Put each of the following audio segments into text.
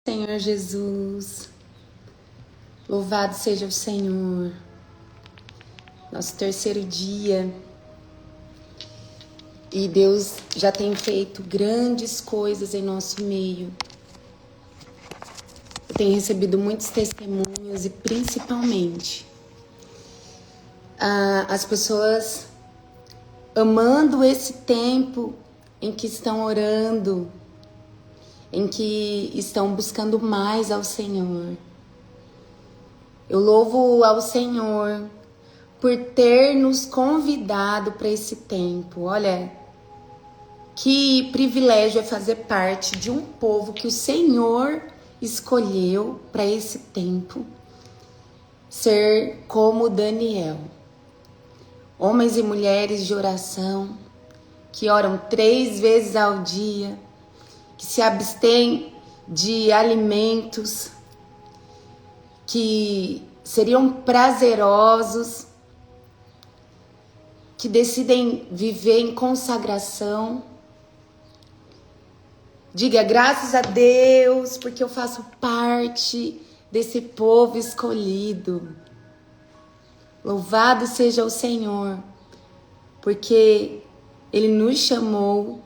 Senhor Jesus, louvado seja o Senhor, nosso terceiro dia, e Deus já tem feito grandes coisas em nosso meio. Eu tenho recebido muitos testemunhos e principalmente as pessoas amando esse tempo em que estão orando, em que estão buscando mais ao Senhor. Eu louvo ao Senhor por ter nos convidado para esse tempo. Olha, que privilégio é fazer parte de um povo que o Senhor escolheu para esse tempo. Ser como Daniel. Homens e mulheres de oração, que oram 3 vezes ao dia, que se abstêm de alimentos que seriam prazerosos, que decidem viver em consagração. Diga graças a Deus, porque eu faço parte desse povo escolhido. Louvado seja o Senhor, porque Ele nos chamou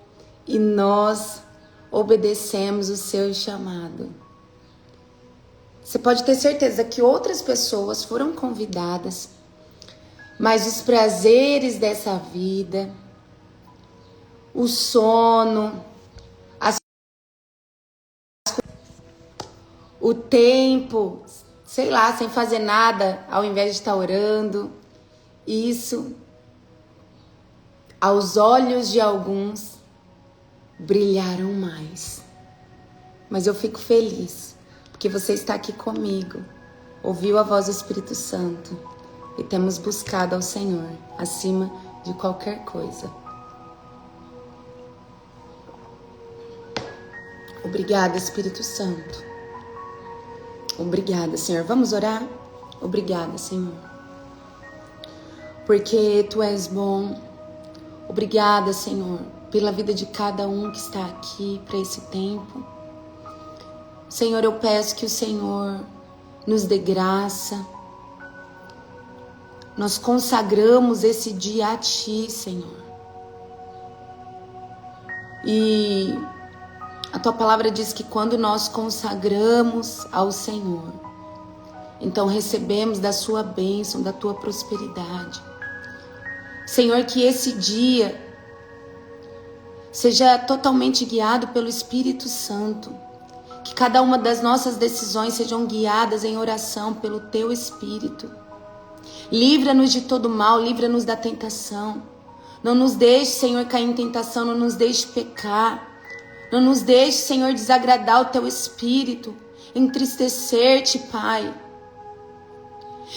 e nós obedecemos o seu chamado. Você pode ter certeza que outras pessoas foram convidadas, mas os prazeres dessa vida, o sono, o tempo, sei lá, sem fazer nada, ao invés de estar orando, isso, aos olhos de alguns, brilharam mais. Mas eu fico feliz, porque você está aqui comigo, ouviu a voz do Espírito Santo e temos buscado ao Senhor acima de qualquer coisa. Obrigada, Espírito Santo. Obrigada, Senhor. Vamos orar? Obrigada, Senhor. Porque Tu és bom. Obrigada, Senhor, pela vida de cada um que está aqui para esse tempo. Senhor, eu peço que o Senhor nos dê graça. Nós consagramos esse dia a Ti, Senhor. E a Tua palavra diz que quando nós consagramos ao Senhor, então recebemos da Sua bênção, da Tua prosperidade. Senhor, que esse dia seja totalmente guiado pelo Espírito Santo. Que cada uma das nossas decisões sejam guiadas em oração pelo Teu Espírito. Livra-nos de todo mal, livra-nos da tentação. Não nos deixe, Senhor, cair em tentação, não nos deixe pecar. Não nos deixe, Senhor, desagradar o Teu Espírito, entristecer-te, Pai.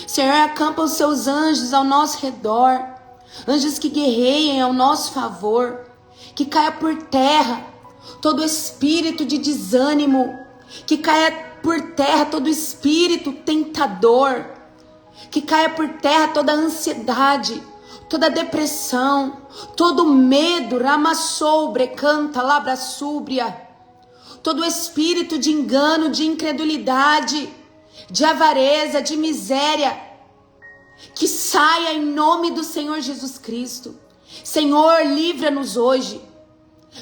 Senhor, acampa os Seus anjos ao nosso redor, anjos que guerreiem ao nosso favor, que caia por terra todo espírito de desânimo, que caia por terra todo espírito tentador, que caia por terra toda ansiedade, toda depressão, todo medo, ramassou, brecanta, labra súbria, todo espírito de engano, de incredulidade, de avareza, de miséria, que saia em nome do Senhor Jesus Cristo. Senhor, livra-nos hoje.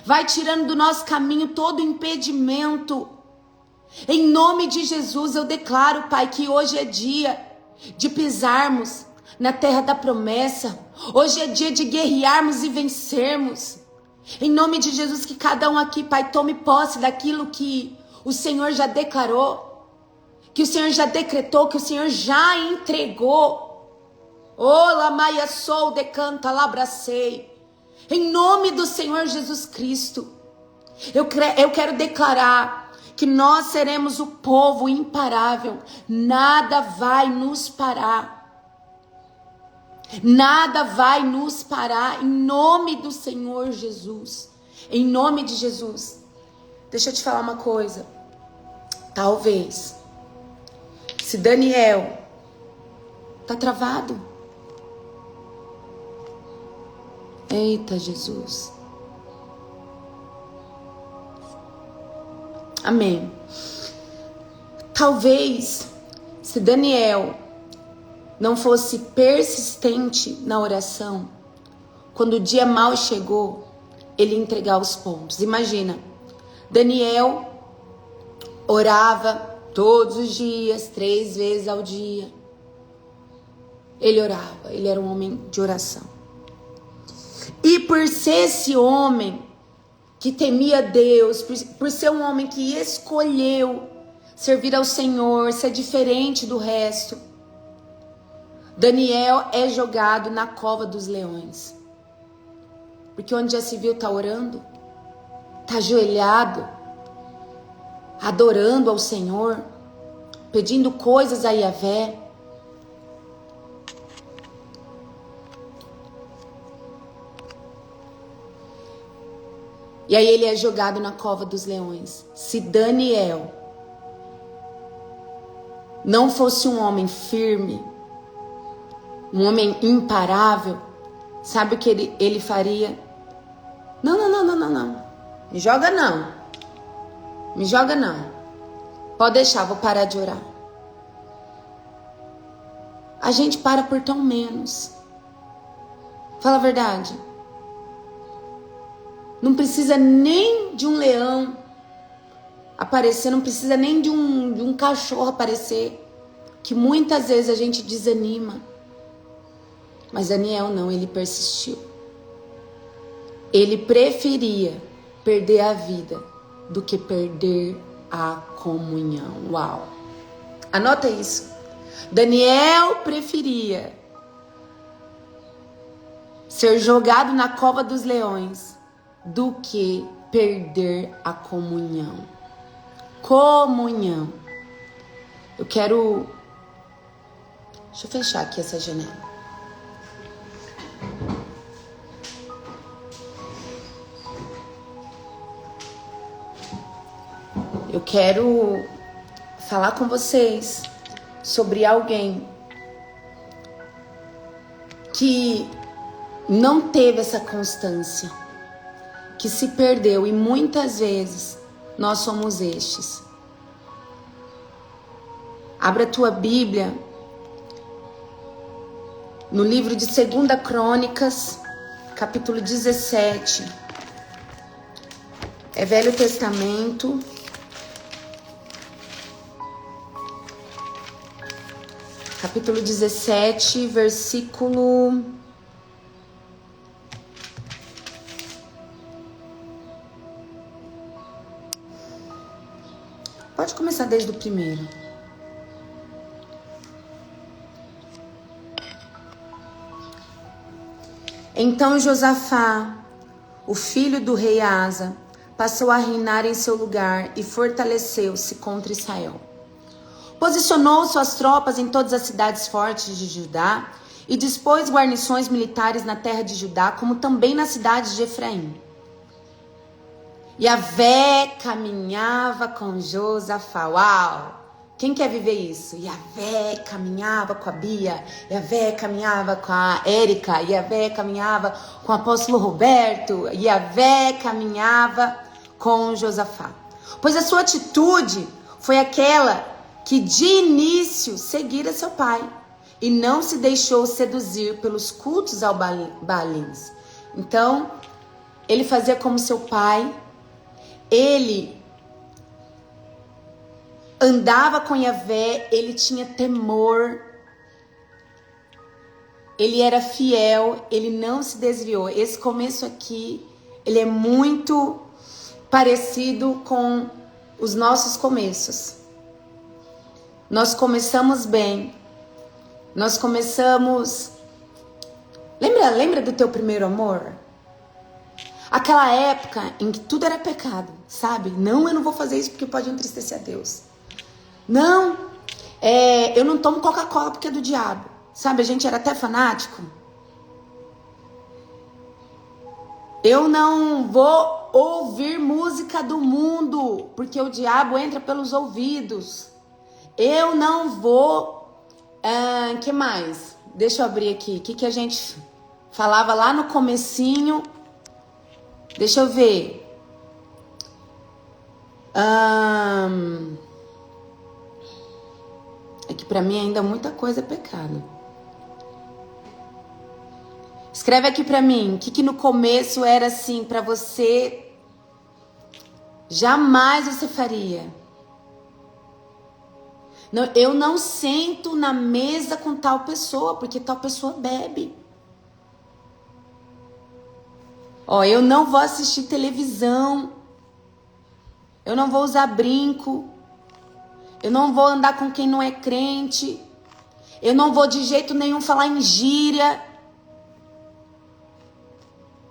Vai tirando do nosso caminho todo impedimento. Em nome de Jesus eu declaro, Pai, que hoje é dia de pisarmos na terra da promessa. Hoje é dia de guerrearmos e vencermos. Em nome de Jesus, que cada um aqui, Pai, tome posse daquilo que o Senhor já declarou, que o Senhor já decretou, que o Senhor já entregou. Ola maia sou decanta labracei. Em nome do Senhor Jesus Cristo, eu quero declarar que nós seremos o povo imparável. Nada vai nos parar. Nada vai nos parar. Em nome do Senhor Jesus. Em nome de Jesus. Deixa eu te falar uma coisa. Talvez, se Daniel tá travado. Eita, Jesus. Amém. Talvez, se Daniel não fosse persistente na oração, quando o dia mau chegou, ele ia entregar os pontos. Imagina, Daniel orava todos os dias, 3 vezes ao dia. Ele orava, ele era um homem de oração. E por ser esse homem que temia Deus, por ser um homem que escolheu servir ao Senhor, ser diferente do resto, Daniel é jogado na cova dos leões. Porque onde já se viu tá orando, tá ajoelhado, adorando ao Senhor, pedindo coisas a Yahvé. E aí ele é jogado na cova dos leões. Se Daniel não fosse um homem firme, um homem imparável, sabe o que ele faria? Não. Me joga não. Me joga não. Pode deixar, vou parar de orar. A gente para por tão menos. Fala a verdade. Não precisa nem de um leão aparecer, não precisa nem de um cachorro aparecer, que muitas vezes a gente desanima. Mas Daniel não, ele persistiu. Ele preferia perder a vida do que perder a comunhão. Uau! Anota isso. Daniel preferia ser jogado na cova dos leões do que perder a comunhão. Comunhão. Deixa eu fechar aqui essa janela. Eu quero falar com vocês sobre alguém que não teve essa constância, que se perdeu, e muitas vezes nós somos estes. Abra a tua Bíblia no livro de 2 Crônicas, capítulo 17. É Velho Testamento. Capítulo 17, versículo... Pode começar desde o primeiro. Então Josafá, o filho do rei Asa, passou a reinar em seu lugar e fortaleceu-se contra Israel. Posicionou suas tropas em todas as cidades fortes de Judá e dispôs guarnições militares na terra de Judá, como também nas cidades de Efraim. Yahvé caminhava com Josafá. Uau! Quem quer viver isso? Yahvé caminhava com a Bia, Yahvé caminhava com a Érica, Yahvé caminhava com o apóstolo Roberto, Yahvé caminhava com Josafá. Pois a sua atitude foi aquela que de início seguira seu pai e não se deixou seduzir pelos cultos ao Baalins. Então, ele fazia como seu pai, ele andava com Yahvé, ele tinha temor, ele era fiel, ele não se desviou. Esse começo aqui, ele é muito parecido com os nossos começos. Nós começamos bem, nós começamos... Lembra do teu primeiro amor? Aquela época em que tudo era pecado, sabe? Não, eu não vou fazer isso porque pode entristecer a Deus. Não, eu não tomo Coca-Cola porque é do diabo. Sabe, a gente era até fanático. Eu não vou ouvir música do mundo porque o diabo entra pelos ouvidos. Eu não vou... que mais? Deixa eu abrir aqui. O que a gente falava lá no comecinho? Deixa eu ver. para mim ainda muita coisa é pecado. Escreve aqui para mim, o que no começo era assim para você, jamais você faria. Não, eu não sento na mesa com tal pessoa, porque tal pessoa bebe. Ó, eu não vou assistir televisão. Eu não vou usar brinco. Eu não vou andar com quem não é crente. Eu não vou de jeito nenhum falar em gíria.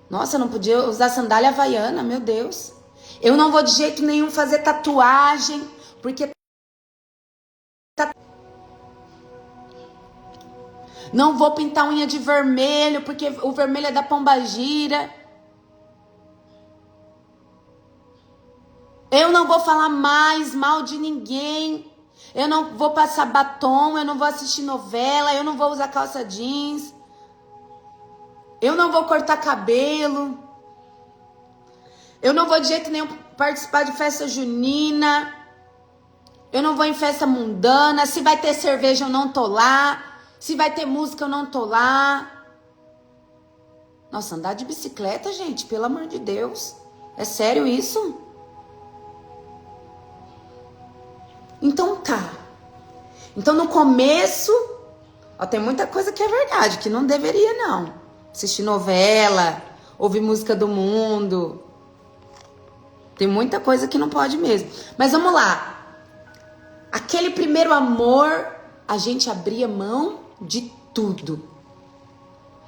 Nossa, eu não podia usar sandália havaiana, meu Deus. Eu não vou de jeito nenhum fazer tatuagem, porque não vou pintar unha de vermelho, porque o vermelho é da pombagira. Eu não vou falar mais mal de ninguém. Eu não vou passar batom, eu não vou assistir novela, eu não vou usar calça jeans. Eu não vou cortar cabelo. Eu não vou de jeito nenhum participar de festa junina. Eu não vou em festa mundana. Se vai ter cerveja, eu não tô lá. Se vai ter música, eu não tô lá. Nossa, andar de bicicleta, gente, pelo amor de Deus. É sério isso? Então tá. Então no começo, ó, tem muita coisa que é verdade, que não deveria não. Assistir novela, ouvir música do mundo. Tem muita coisa que não pode mesmo. Mas vamos lá. Aquele primeiro amor, a gente abria mão de tudo.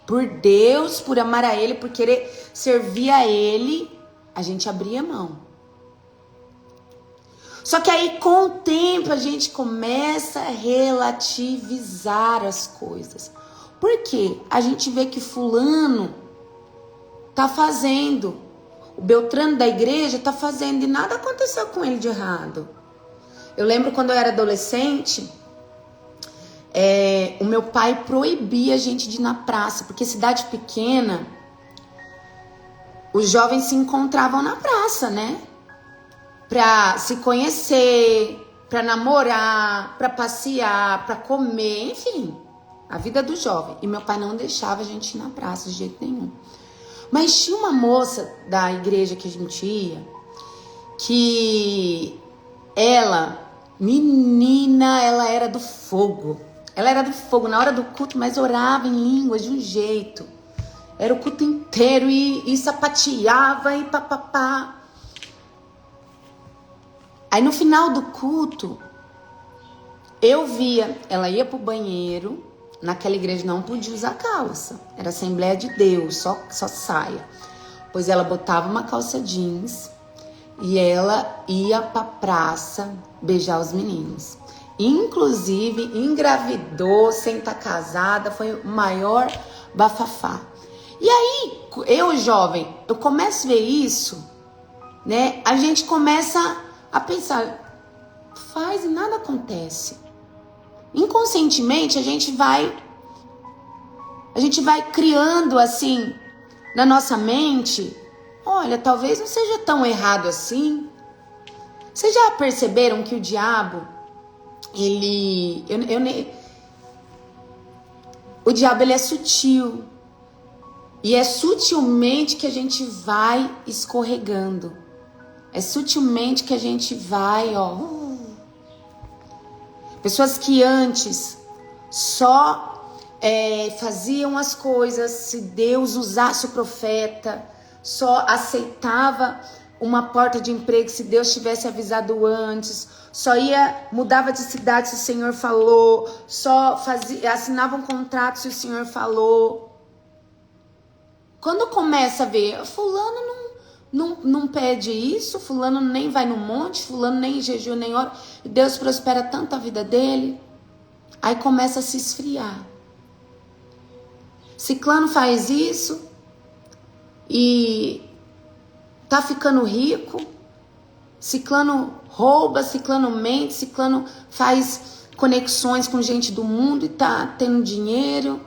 Por Deus, por amar a Ele, por querer servir a Ele, a gente abria mão. Só que aí, com o tempo, a gente começa a relativizar as coisas. Por quê? A gente vê que fulano tá fazendo, o Beltrano da igreja tá fazendo e nada aconteceu com ele de errado. Eu lembro quando eu era adolescente, o meu pai proibia a gente de ir na praça, porque cidade pequena, os jovens se encontravam na praça, né? Pra se conhecer, pra namorar, pra passear, pra comer, enfim, a vida do jovem. E meu pai não deixava a gente ir na praça de jeito nenhum. Mas tinha uma moça da igreja que a gente ia, que ela, menina, ela era do fogo. Ela era do fogo na hora do culto, mas orava em línguas de um jeito. Era o culto inteiro e sapateava e papapá. Aí no final do culto, eu via, ela ia pro banheiro, naquela igreja não podia usar calça, era Assembleia de Deus, só saia. Pois ela botava uma calça jeans e ela ia pra praça beijar os meninos. Inclusive engravidou sem estar casada, foi o maior bafafá. E aí, eu jovem, eu começo a ver isso, né? A gente começa a pensar, faz e nada acontece. Inconscientemente a gente vai criando assim na nossa mente, olha, talvez não seja tão errado assim. Vocês já perceberam que o diabo, o diabo ele é sutil. E é sutilmente que a gente vai escorregando. É sutilmente que a gente vai, ó. Pessoas que antes só faziam as coisas se Deus usasse o profeta, só aceitava uma porta de emprego se Deus tivesse avisado antes, só mudava de cidade se o Senhor falou, só assinava um contrato se o Senhor falou. Quando começa a ver, fulano não pede isso, fulano nem vai no monte, fulano nem jejua, nem ora, e Deus prospera tanto a vida dele, aí começa a se esfriar. Ciclano faz isso e tá ficando rico, ciclano rouba, ciclano mente, ciclano faz conexões com gente do mundo e tá tendo dinheiro.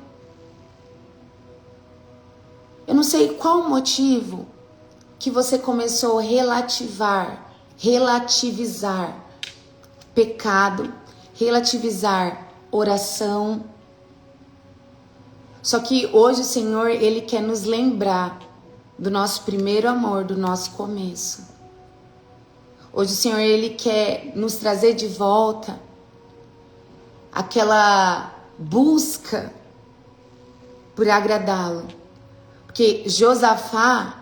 Eu não sei qual o motivo que você começou a relativizar pecado, relativizar oração. Só que hoje o Senhor, Ele quer nos lembrar do nosso primeiro amor, do nosso começo. Hoje o Senhor, Ele quer nos trazer de volta aquela busca por agradá-lo. Porque Josafá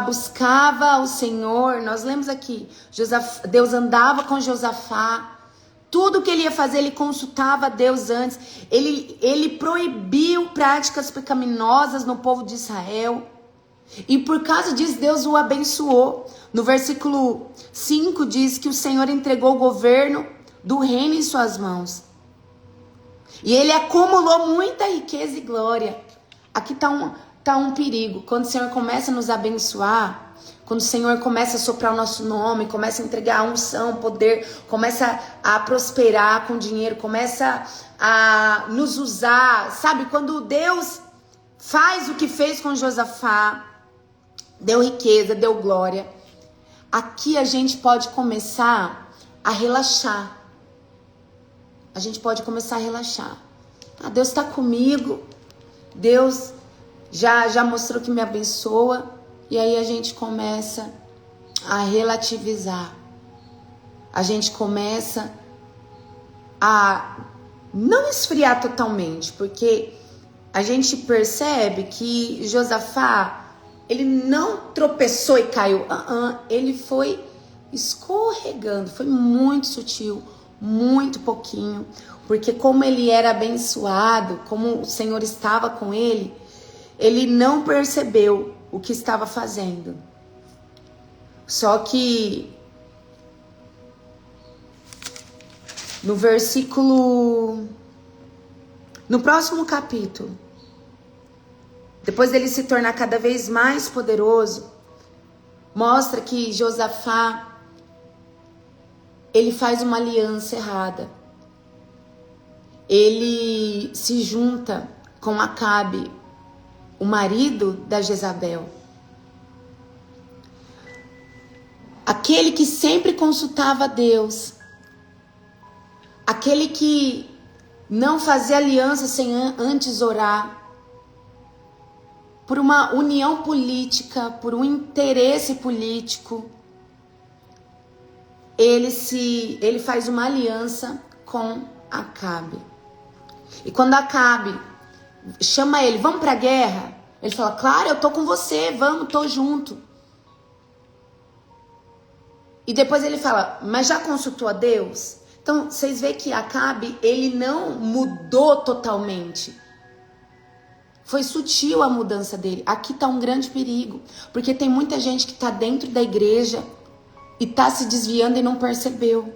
buscava o Senhor. Nós lemos aqui, Deus andava com Josafá. Tudo que ele ia fazer, ele consultava a Deus antes. Ele proibiu práticas pecaminosas no povo de Israel. E por causa disso, Deus o abençoou. No versículo 5 diz que o Senhor entregou o governo do reino em suas mãos. E ele acumulou muita riqueza e glória. Aqui tá um perigo. Quando o Senhor começa a nos abençoar, quando o Senhor começa a soprar o nosso nome, começa a entregar a unção, poder, começa a prosperar com dinheiro, começa a nos usar. Sabe, quando Deus faz o que fez com Josafá, deu riqueza, deu glória, aqui a gente pode começar a relaxar. A gente pode começar a relaxar. Ah, Deus está comigo, Deus já mostrou que me abençoa. E aí a gente começa a relativizar. A gente começa a não esfriar totalmente, porque a gente percebe que Josafá, ele não tropeçou e caiu. Ele foi escorregando, foi muito sutil, muito pouquinho, porque como ele era abençoado, como o Senhor estava com ele, ele não percebeu o que estava fazendo. Só que no próximo capítulo, depois dele se tornar cada vez mais poderoso, mostra que Josafá, ele faz uma aliança errada. Ele se junta com Acabe, o marido da Jezabel. Aquele que sempre consultava a Deus. Aquele que não fazia aliança sem antes orar. Por uma união política, por um interesse político. Ele faz uma aliança com Acabe. E quando Acabe chama ele, vamos pra guerra? Ele fala, claro, eu tô com você, vamos, tô junto. E depois ele fala, mas já consultou a Deus? Então, vocês veem que Acabe, ele não mudou totalmente. Foi sutil a mudança dele. Aqui tá um grande perigo, porque tem muita gente que tá dentro da igreja e tá se desviando e não percebeu.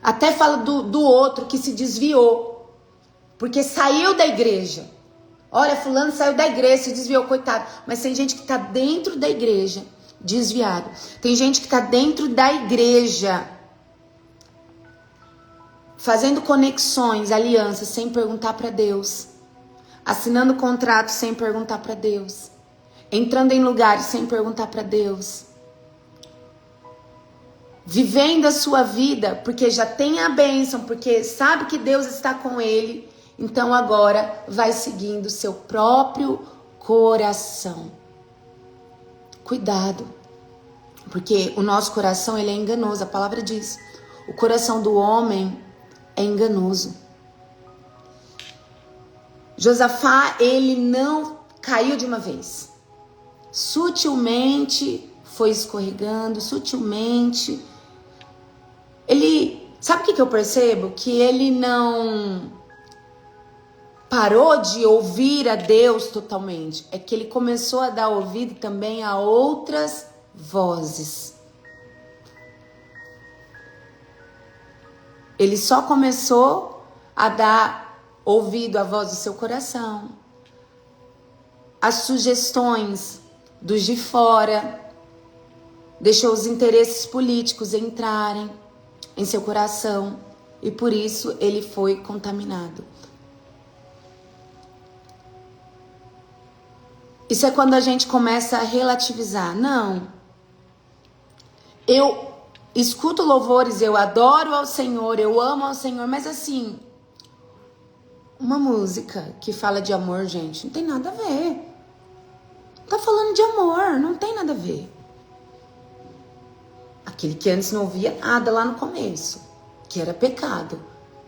Até fala do outro que se desviou. Porque saiu da igreja. Olha, fulano saiu da igreja, se desviou, coitado. Mas tem gente que está dentro da igreja, desviado. Tem gente que está dentro da igreja, fazendo conexões, alianças, sem perguntar para Deus. Assinando contratos sem perguntar para Deus. Entrando em lugares sem perguntar para Deus. Vivendo a sua vida porque já tem a bênção, porque sabe que Deus está com ele. Então agora vai seguindo o seu próprio coração. Cuidado, porque o nosso coração, ele é enganoso. A palavra diz, o coração do homem é enganoso. Josafá, ele não caiu de uma vez. Sutilmente foi escorregando, sutilmente. Sabe o que eu percebo? Que ele não parou de ouvir a Deus totalmente. É que ele começou a dar ouvido também a outras vozes. Ele só começou a dar ouvido à voz do seu coração, as sugestões dos de fora, deixou os interesses políticos entrarem em seu coração e por isso ele foi contaminado. Isso é quando a gente começa a relativizar. Não, eu escuto louvores, eu adoro ao Senhor, eu amo ao Senhor, mas assim, uma música que fala de amor, gente, não tem nada a ver. Tá falando de amor, não tem nada a ver. Aquele que antes não ouvia nada lá no começo, que era pecado.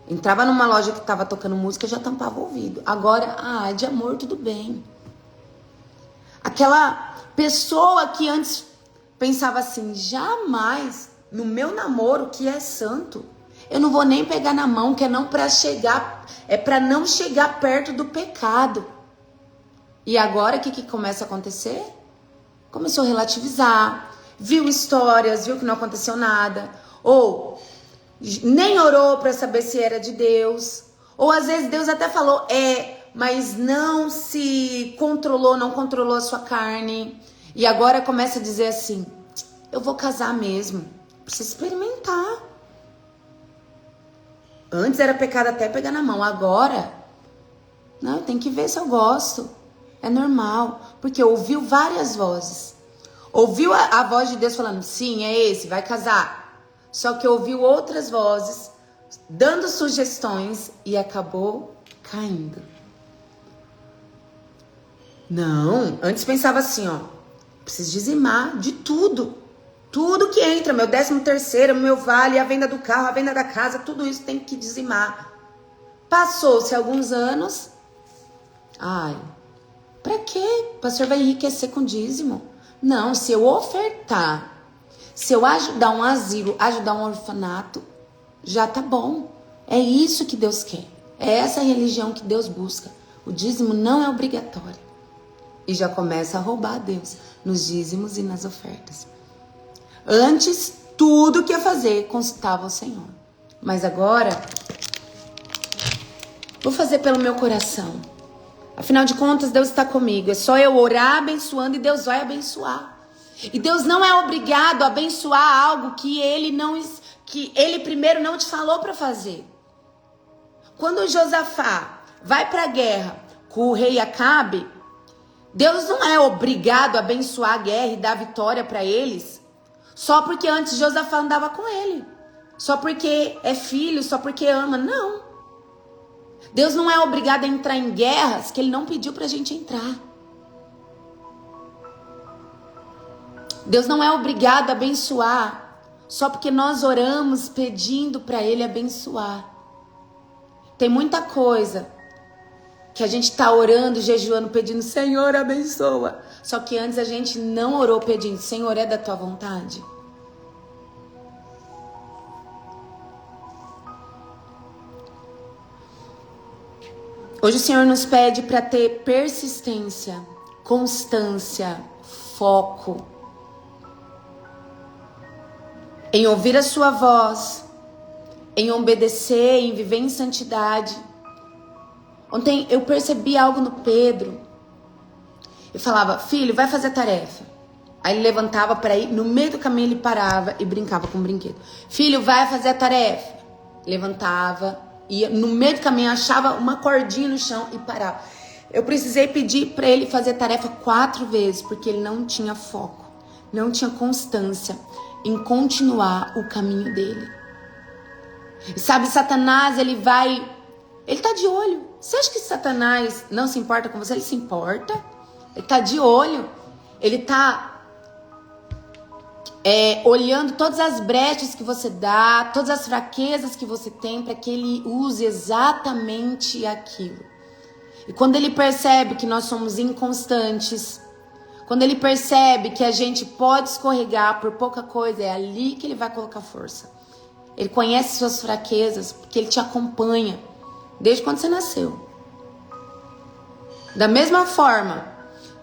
Entrava numa loja que tava tocando música, já tampava o ouvido. Agora, de amor, tudo bem. Aquela pessoa que antes pensava assim, jamais no meu namoro, que é santo, eu não vou nem pegar na mão, que é não para chegar, é para não chegar perto do pecado. E agora o que começa a acontecer? Começou a relativizar, viu histórias, viu que não aconteceu nada, ou nem orou para saber se era de Deus, ou às vezes Deus até falou, mas não se controlou, não controlou a sua carne, e agora começa a dizer assim, eu vou casar mesmo, precisa experimentar. Antes era pecado até pegar na mão, agora, não, tem que ver se eu gosto, é normal, porque ouviu várias vozes, ouviu a voz de Deus falando, sim, é esse, vai casar, só que ouviu outras vozes, dando sugestões e acabou caindo. Não, antes pensava assim, preciso dizimar de tudo. Tudo que entra, meu 13º, meu vale, a venda do carro, a venda da casa, tudo isso tem que dizimar. Passou-se alguns anos. Pra quê? O pastor vai enriquecer com dízimo? Não, se eu ofertar, se eu ajudar um asilo, ajudar um orfanato, já tá bom. É isso que Deus quer. É essa religião que Deus busca. O dízimo não é obrigatório. E já começa a roubar a Deus nos dízimos e nas ofertas. Antes, tudo que ia fazer, consultava o Senhor. Mas agora, vou fazer pelo meu coração. Afinal de contas, Deus está comigo. É só eu orar abençoando e Deus vai abençoar. E Deus não é obrigado a abençoar algo que Ele primeiro não te falou para fazer. Quando Josafá vai para a guerra com o rei Acabe, Deus não é obrigado a abençoar a guerra e dar vitória para eles, só porque antes Josafá andava com ele, só porque é filho, só porque ama. Não. Deus não é obrigado a entrar em guerras que Ele não pediu pra gente entrar. Deus não é obrigado a abençoar só porque nós oramos pedindo para Ele abençoar. Tem muita coisa que a gente tá orando, jejuando, pedindo, Senhor, abençoa. Só que antes a gente não orou pedindo, Senhor, é da tua vontade? Hoje o Senhor nos pede para ter persistência, constância, foco, em ouvir a sua voz, em obedecer, em viver em santidade. Ontem eu percebi algo no Pedro. Eu falava, filho, vai fazer tarefa. Aí ele levantava para ir, no meio do caminho ele parava e brincava com o brinquedo. Filho, vai fazer a tarefa. Levantava, ia no meio do caminho, achava uma cordinha no chão e parava. Eu precisei pedir para ele fazer a tarefa 4 vezes, porque ele não tinha foco, não tinha constância em continuar o caminho dele. E sabe, Satanás, ele tá de olho. Você acha que Satanás não se importa com você? Ele se importa. Ele tá de olho. Ele tá olhando todas as brechas que você dá, todas as fraquezas que você tem, para que ele use exatamente aquilo. E quando ele percebe que nós somos inconstantes, quando ele percebe que a gente pode escorregar por pouca coisa, é ali que ele vai colocar força. Ele conhece suas fraquezas, porque ele te acompanha desde quando você nasceu. Da mesma forma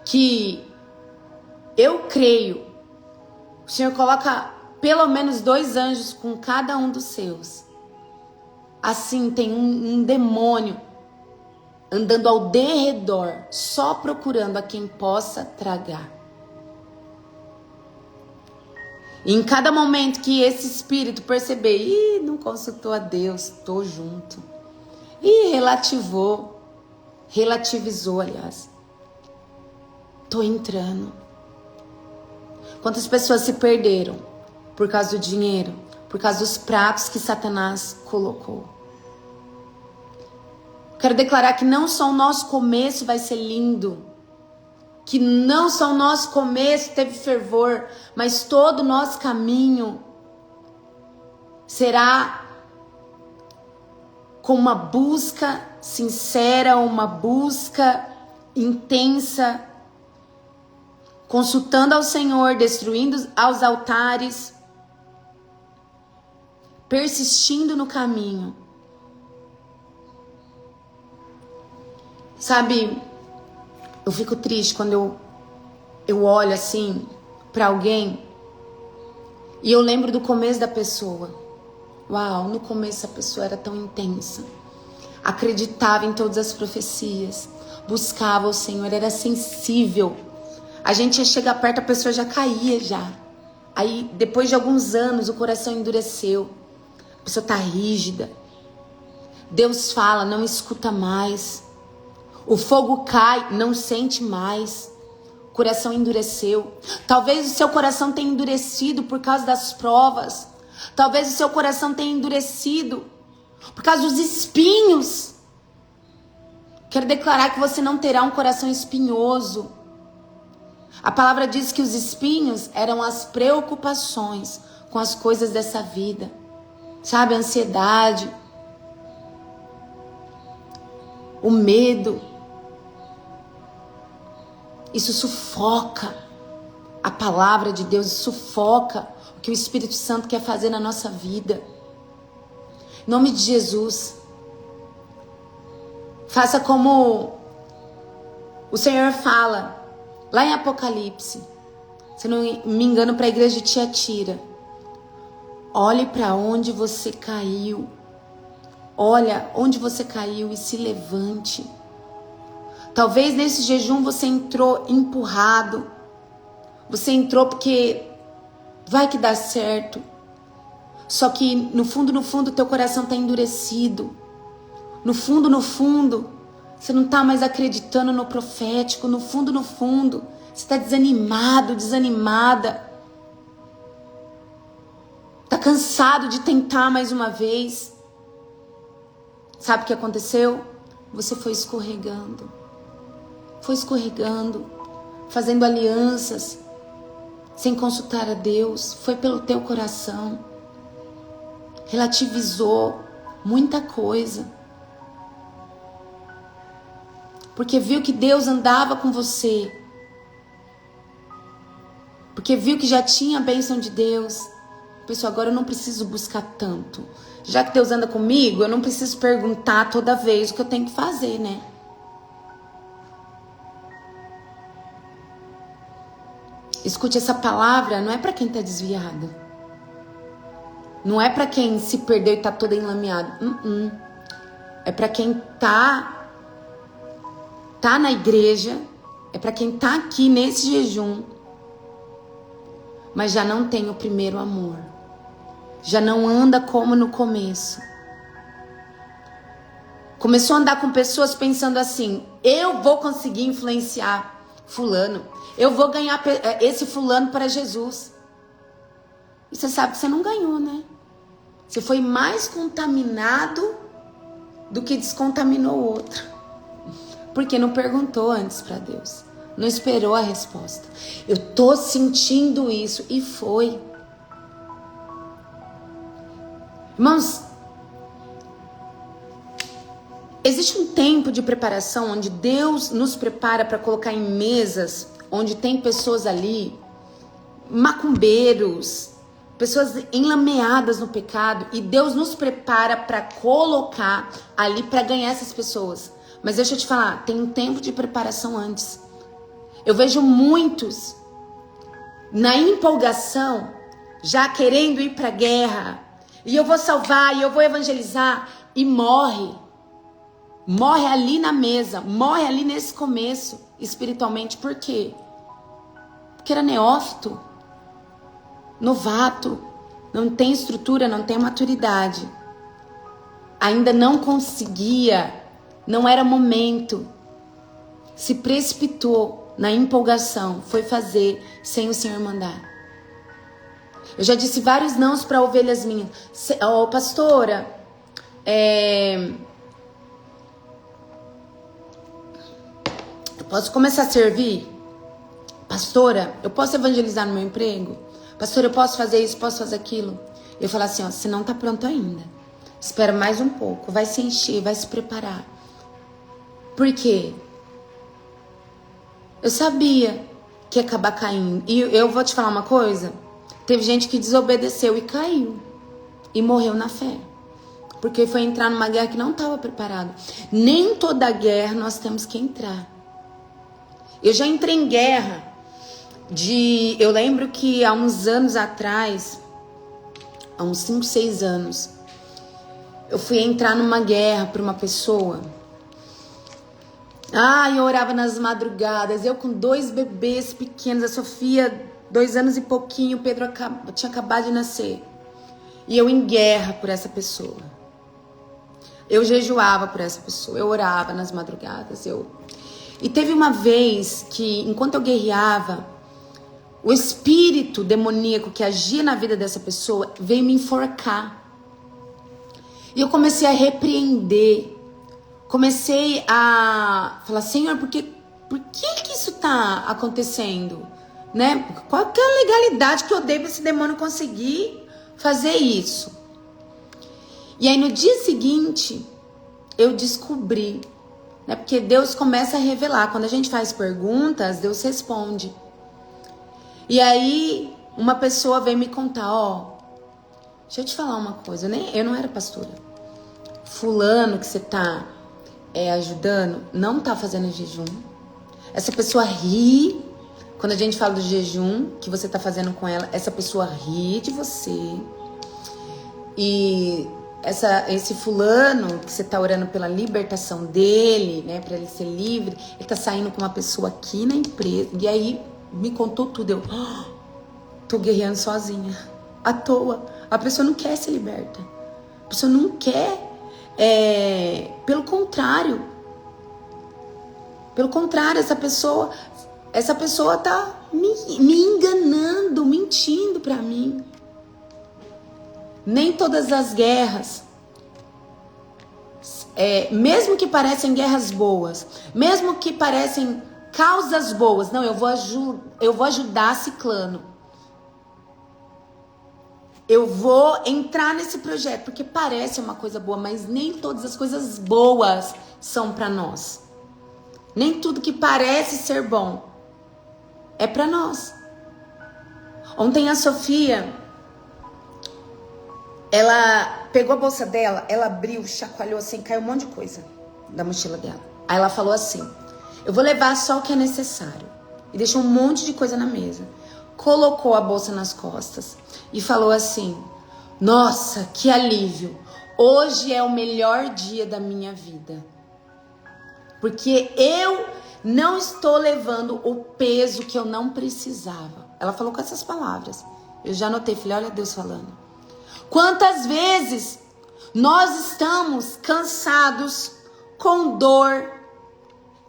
que eu creio, o Senhor coloca pelo menos 2 anjos com cada um dos seus. Assim, tem um demônio andando ao derredor, só procurando a quem possa tragar. E em cada momento que esse espírito perceber, não consultou a Deus, tô junto. Relativizou, aliás. Tô entrando. Quantas pessoas se perderam por causa do dinheiro, por causa dos pratos que Satanás colocou. Quero declarar que não só o nosso começo vai ser lindo, que não só o nosso começo teve fervor, mas todo o nosso caminho será com uma busca sincera, uma busca intensa, consultando ao Senhor, destruindo aos altares, persistindo no caminho. Sabe, eu fico triste quando eu olho assim para alguém e eu lembro do começo da pessoa. Uau, no começo a pessoa era tão intensa, acreditava em todas as profecias, buscava o Senhor, era sensível. A gente ia chegar perto, a pessoa já caía já. Aí depois de alguns anos o coração endureceu, a pessoa tá rígida. Deus fala, não escuta mais. O fogo cai, não sente mais. O coração endureceu. Talvez o seu coração tenha endurecido por causa das provas. Talvez o seu coração tenha endurecido por causa dos espinhos. Quero declarar que você não terá um coração espinhoso. A palavra diz que os espinhos eram as preocupações com as coisas dessa vida. Sabe, a ansiedade, o medo. Isso sufoca a palavra de Deus, sufoca o que o Espírito Santo quer fazer na nossa vida. Em nome de Jesus, faça como o Senhor fala lá em Apocalipse, se não me engano, para a igreja de Tiatira. Olhe para onde você caiu. Olha onde você caiu e se levante. Talvez nesse jejum você entrou empurrado. Você entrou porque vai que dá certo. Só que no fundo, teu coração está endurecido. No fundo, você não está mais acreditando no profético. No fundo, você está desanimado, desanimada. Está cansado de tentar mais uma vez. Sabe o que aconteceu? Você foi escorregando. Fazendo alianças, sem consultar a Deus. Foi pelo teu coração. Relativizou muita coisa. Porque viu que Deus andava com você. Porque viu que já tinha a bênção de Deus. Pessoal, agora eu não preciso buscar tanto. Já que Deus anda comigo, eu não preciso perguntar toda vez o que eu tenho que fazer, né? Escute, essa palavra não é para quem está desviado. Não é para quem se perdeu e está todo enlameado. É para quem tá na igreja. É para quem tá aqui nesse jejum. Mas já não tem o primeiro amor. Já não anda como no começo. Começou a andar com pessoas pensando assim: eu vou conseguir influenciar fulano. Eu vou ganhar esse fulano para Jesus. E você sabe que você não ganhou, né? Você foi mais contaminado do que descontaminou o outro. Porque não perguntou antes para Deus. Não esperou a resposta. Eu tô sentindo isso. E foi. Irmãos, existe um tempo de preparação onde Deus nos prepara para colocar em mesas onde tem pessoas ali, macumbeiros, pessoas enlameadas no pecado, e Deus nos prepara para colocar ali para ganhar essas pessoas. Mas deixa eu te falar, tem um tempo de preparação antes. Eu vejo muitos na empolgação, já querendo ir para a guerra, e eu vou salvar, e eu vou evangelizar, e morre. Morre ali na mesa, morre ali nesse começo, espiritualmente. Por quê? Porque era neófito, novato, não tem estrutura, não tem maturidade. Ainda não conseguia, não era momento. Se precipitou na empolgação, foi fazer sem o Senhor mandar. Eu já disse vários nãos para ovelhas minhas. Pastora, eu posso começar a servir? Pastora, eu posso evangelizar no meu emprego? Pastora, eu posso fazer isso, posso fazer aquilo? Eu falo assim, ó, você não tá pronto ainda. Espera mais um pouco, vai se encher, vai se preparar. Por quê? Eu sabia que ia acabar caindo. E eu vou te falar uma coisa. Teve gente que desobedeceu e caiu. E morreu na fé. Porque foi entrar numa guerra que não estava preparado. Nem toda guerra nós temos que entrar. Eu já entrei em guerra eu lembro que há uns anos atrás, há uns 5, 6 anos, eu fui entrar numa guerra por uma pessoa. Eu orava nas madrugadas, eu com 2 bebês pequenos, a Sofia, 2 anos e pouquinho, o Pedro tinha acabado de nascer. E eu em guerra por essa pessoa. Eu jejuava por essa pessoa, eu orava nas madrugadas. E teve uma vez que, enquanto eu guerreava, o espírito demoníaco que agia na vida dessa pessoa veio me enforcar. E eu comecei a repreender. Comecei a falar, Senhor, por que isso tá acontecendo? Né? Qual que é a legalidade que eu dei para esse demônio conseguir fazer isso? E aí no dia seguinte, eu descobri, né? Porque Deus começa a revelar. Quando a gente faz perguntas, Deus responde. E aí uma pessoa veio me contar, deixa eu te falar uma coisa, eu não era pastora. Fulano que você tá ajudando, não tá fazendo jejum. Essa pessoa ri, quando a gente fala do jejum que você tá fazendo com ela, essa pessoa ri de você. E esse fulano que você tá orando pela libertação dele, né, pra ele ser livre, ele tá saindo com uma pessoa aqui na empresa. E aí me contou tudo, eu tô guerreando sozinha, à toa. A pessoa não quer ser liberta, a pessoa não quer, pelo contrário, essa pessoa tá me enganando, mentindo pra mim. Nem todas as guerras, mesmo que parecem guerras boas, mesmo que parecem causas boas, não, eu vou ajudar ciclano, eu vou entrar nesse projeto, porque parece uma coisa boa, mas nem todas as coisas boas são para nós. Nem tudo que parece ser bom é para nós. Ontem a Sofia, ela pegou a bolsa dela, ela abriu, chacoalhou assim, caiu um monte de coisa da mochila dela. Aí ela falou assim, eu vou levar só o que é necessário. E deixou um monte de coisa na mesa. Colocou a bolsa nas costas e falou assim, nossa, que alívio. Hoje é o melhor dia da minha vida. Porque eu não estou levando o peso que eu não precisava. Ela falou com essas palavras. Eu já anotei, falei, olha Deus falando. Quantas vezes nós estamos cansados, com dor,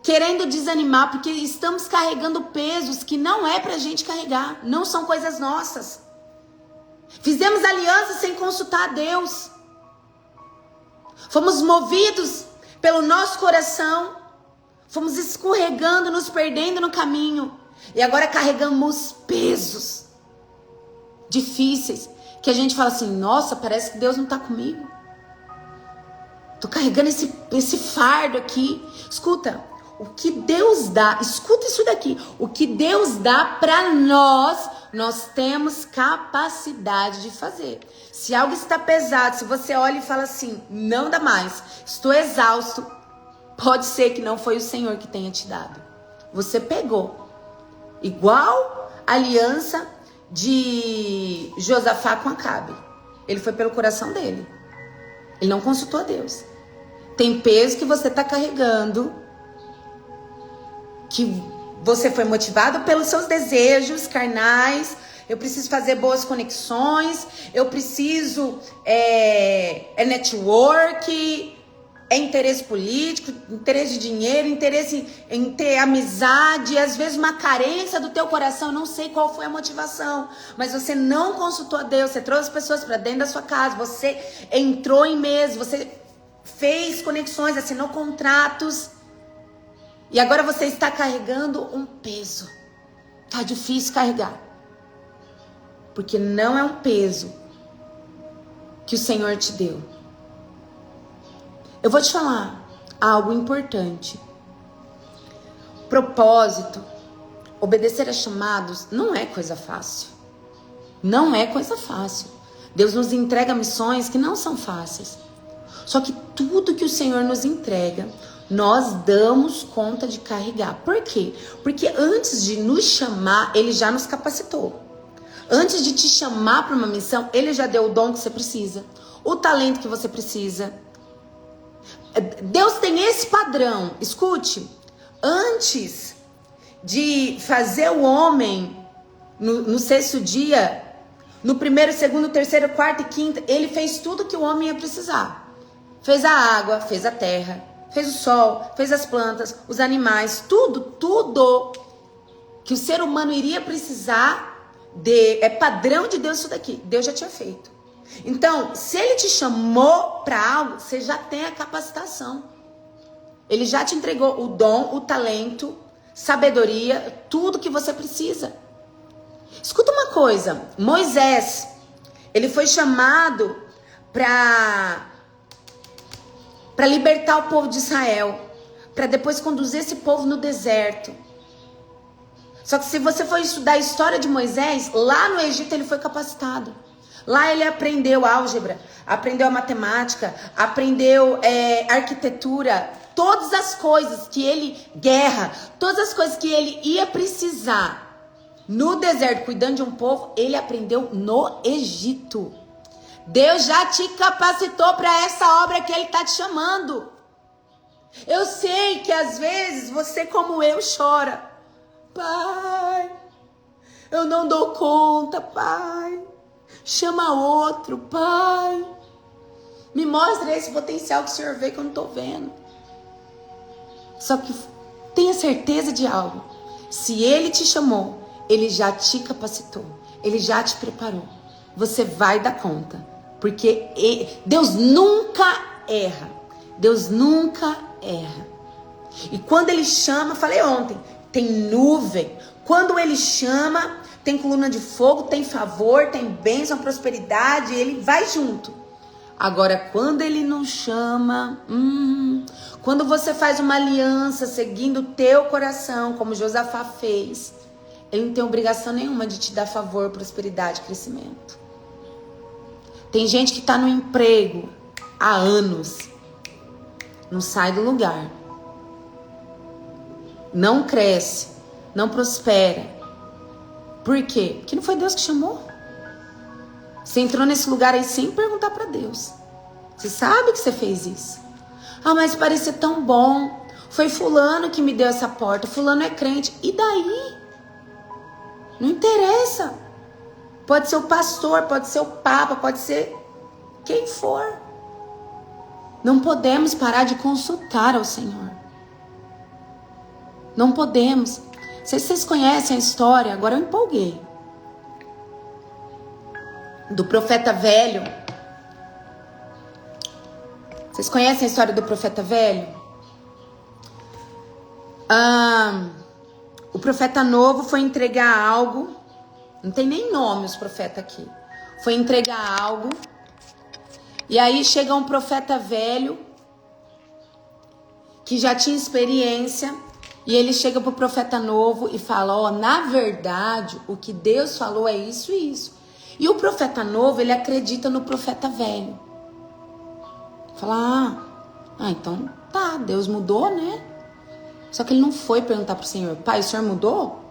querendo desanimar, porque estamos carregando pesos que não é pra gente carregar, não são coisas nossas. Fizemos aliança sem consultar a Deus. Fomos movidos pelo nosso coração, fomos escorregando, nos perdendo no caminho, e agora carregamos pesos difíceis, que a gente fala assim, nossa, parece que Deus não tá comigo. Tô carregando esse fardo aqui. Escuta, o que Deus dá, escuta isso daqui, o que Deus dá pra nós temos capacidade de fazer. Se algo está pesado, se você olha e fala assim, não dá mais, estou exausto, pode ser que não foi o Senhor que tenha te dado. Você pegou. Igual a aliança de Josafá com Acabe. Ele foi pelo coração dele. Ele não consultou a Deus. Tem peso que você está carregando, que você foi motivado pelos seus desejos carnais. Eu preciso fazer boas conexões, eu preciso network, É interesse político, interesse de dinheiro, interesse em ter amizade, às vezes uma carência do teu coração, não sei qual foi a motivação, mas você não consultou a Deus, você trouxe pessoas para dentro da sua casa, você entrou em mesa, você fez conexões, assinou contratos, e agora você está carregando um peso. Tá difícil carregar, porque não é um peso que o Senhor te deu. Eu vou te falar algo importante. Propósito, obedecer a chamados não é coisa fácil. Não é coisa fácil. Deus nos entrega missões que não são fáceis. Só que tudo que o Senhor nos entrega, nós damos conta de carregar. Por quê? Porque antes de nos chamar, Ele já nos capacitou. Antes de te chamar para uma missão, Ele já deu o dom que você precisa, o talento que você precisa. Deus tem esse padrão. Escute, antes de fazer o homem no sexto dia, no primeiro, segundo, terceiro, quarto e quinto, Ele fez tudo que o homem ia precisar. Fez a água, fez a terra, fez o sol, fez as plantas, os animais, tudo que o ser humano iria precisar, é padrão de Deus isso daqui. Deus já tinha feito. Então, se Ele te chamou para algo, você já tem a capacitação. Ele já te entregou o dom, o talento, sabedoria, tudo que você precisa. Escuta uma coisa, Moisés, ele foi chamado para libertar o povo de Israel, para depois conduzir esse povo no deserto. Só que se você for estudar a história de Moisés, lá no Egito ele foi capacitado. Lá ele aprendeu álgebra, aprendeu a matemática, aprendeu arquitetura, todas as coisas que ele, guerra, todas as coisas que ele ia precisar no deserto, cuidando de um povo, ele aprendeu no Egito. Deus já te capacitou para essa obra que Ele está te chamando. Eu sei que às vezes você, como eu, chora. Pai, eu não dou conta, Pai. Chama outro, Pai. Me mostra esse potencial que o Senhor vê que eu não estou vendo. Só que tenha certeza de algo. Se Ele te chamou, Ele já te capacitou. Ele já te preparou. Você vai dar conta. Porque Deus nunca erra. Deus nunca erra. E quando Ele chama, falei ontem, tem nuvem. Quando Ele chama, tem coluna de fogo, tem favor, tem bênção, prosperidade. Ele vai junto. Agora, quando Ele não chama, quando você faz uma aliança seguindo o teu coração, como Josafá fez, Ele não tem obrigação nenhuma de te dar favor, prosperidade, crescimento. Tem gente que está no emprego há anos, não sai do lugar, não cresce, não prospera. Por quê? Porque não foi Deus que chamou. Você entrou nesse lugar aí sem perguntar para Deus. Você sabe que você fez isso. Ah, mas parecia tão bom. Foi fulano que me deu essa porta. Fulano é crente. E daí? Não interessa. Pode ser o pastor, pode ser o papa, pode ser quem for. Não podemos parar de consultar ao Senhor. Não podemos. Não sei se vocês conhecem a história, agora eu empolguei. Do profeta velho. Vocês conhecem a história do profeta velho? O profeta novo foi entregar algo. Não tem nem nome os profetas aqui. Foi entregar algo. E aí chega um profeta velho, que já tinha experiência. E ele chega pro profeta novo e fala, na verdade, o que Deus falou é isso e isso. E o profeta novo, ele acredita no profeta velho. Fala, então tá, Deus mudou, né? Só que ele não foi perguntar pro Senhor, Pai, o Senhor mudou?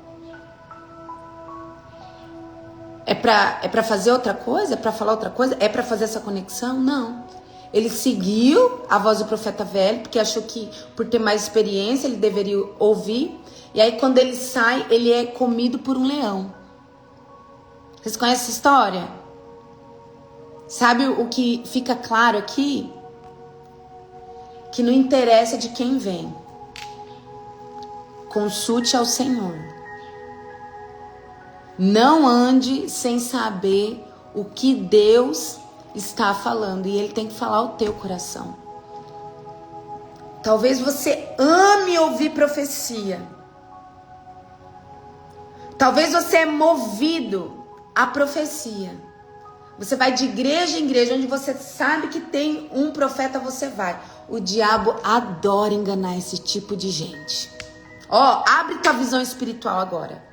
É pra fazer outra coisa? É pra falar outra coisa? É pra fazer essa conexão? Não. Ele seguiu a voz do profeta velho, porque achou que por ter mais experiência ele deveria ouvir. E aí quando ele sai, ele é comido por um leão. Vocês conhecem essa história? Sabe o que fica claro aqui? que não interessa de quem vem. Consulte ao Senhor. Não ande sem saber o que Deus está falando. E Ele tem que falar ao teu coração. Talvez você ame ouvir profecia. Talvez você é movido à profecia. Você vai de igreja em igreja, onde você sabe que tem um profeta, você vai. O diabo adora enganar esse tipo de gente. Ó, abre tua visão espiritual agora.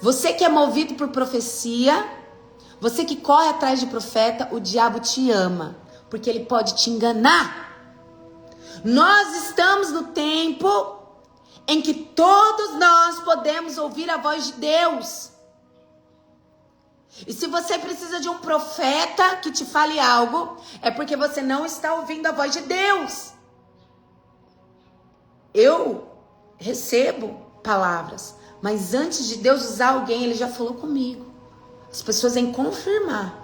Você que é movido por profecia, você que corre atrás de profeta, o diabo te ama, porque ele pode te enganar. Nós estamos no tempo em que todos nós podemos ouvir a voz de Deus. E se você precisa de um profeta que te fale algo, é porque você não está ouvindo a voz de Deus. Eu recebo palavras, mas antes de Deus usar alguém, Ele já falou comigo. As pessoas vêm confirmar.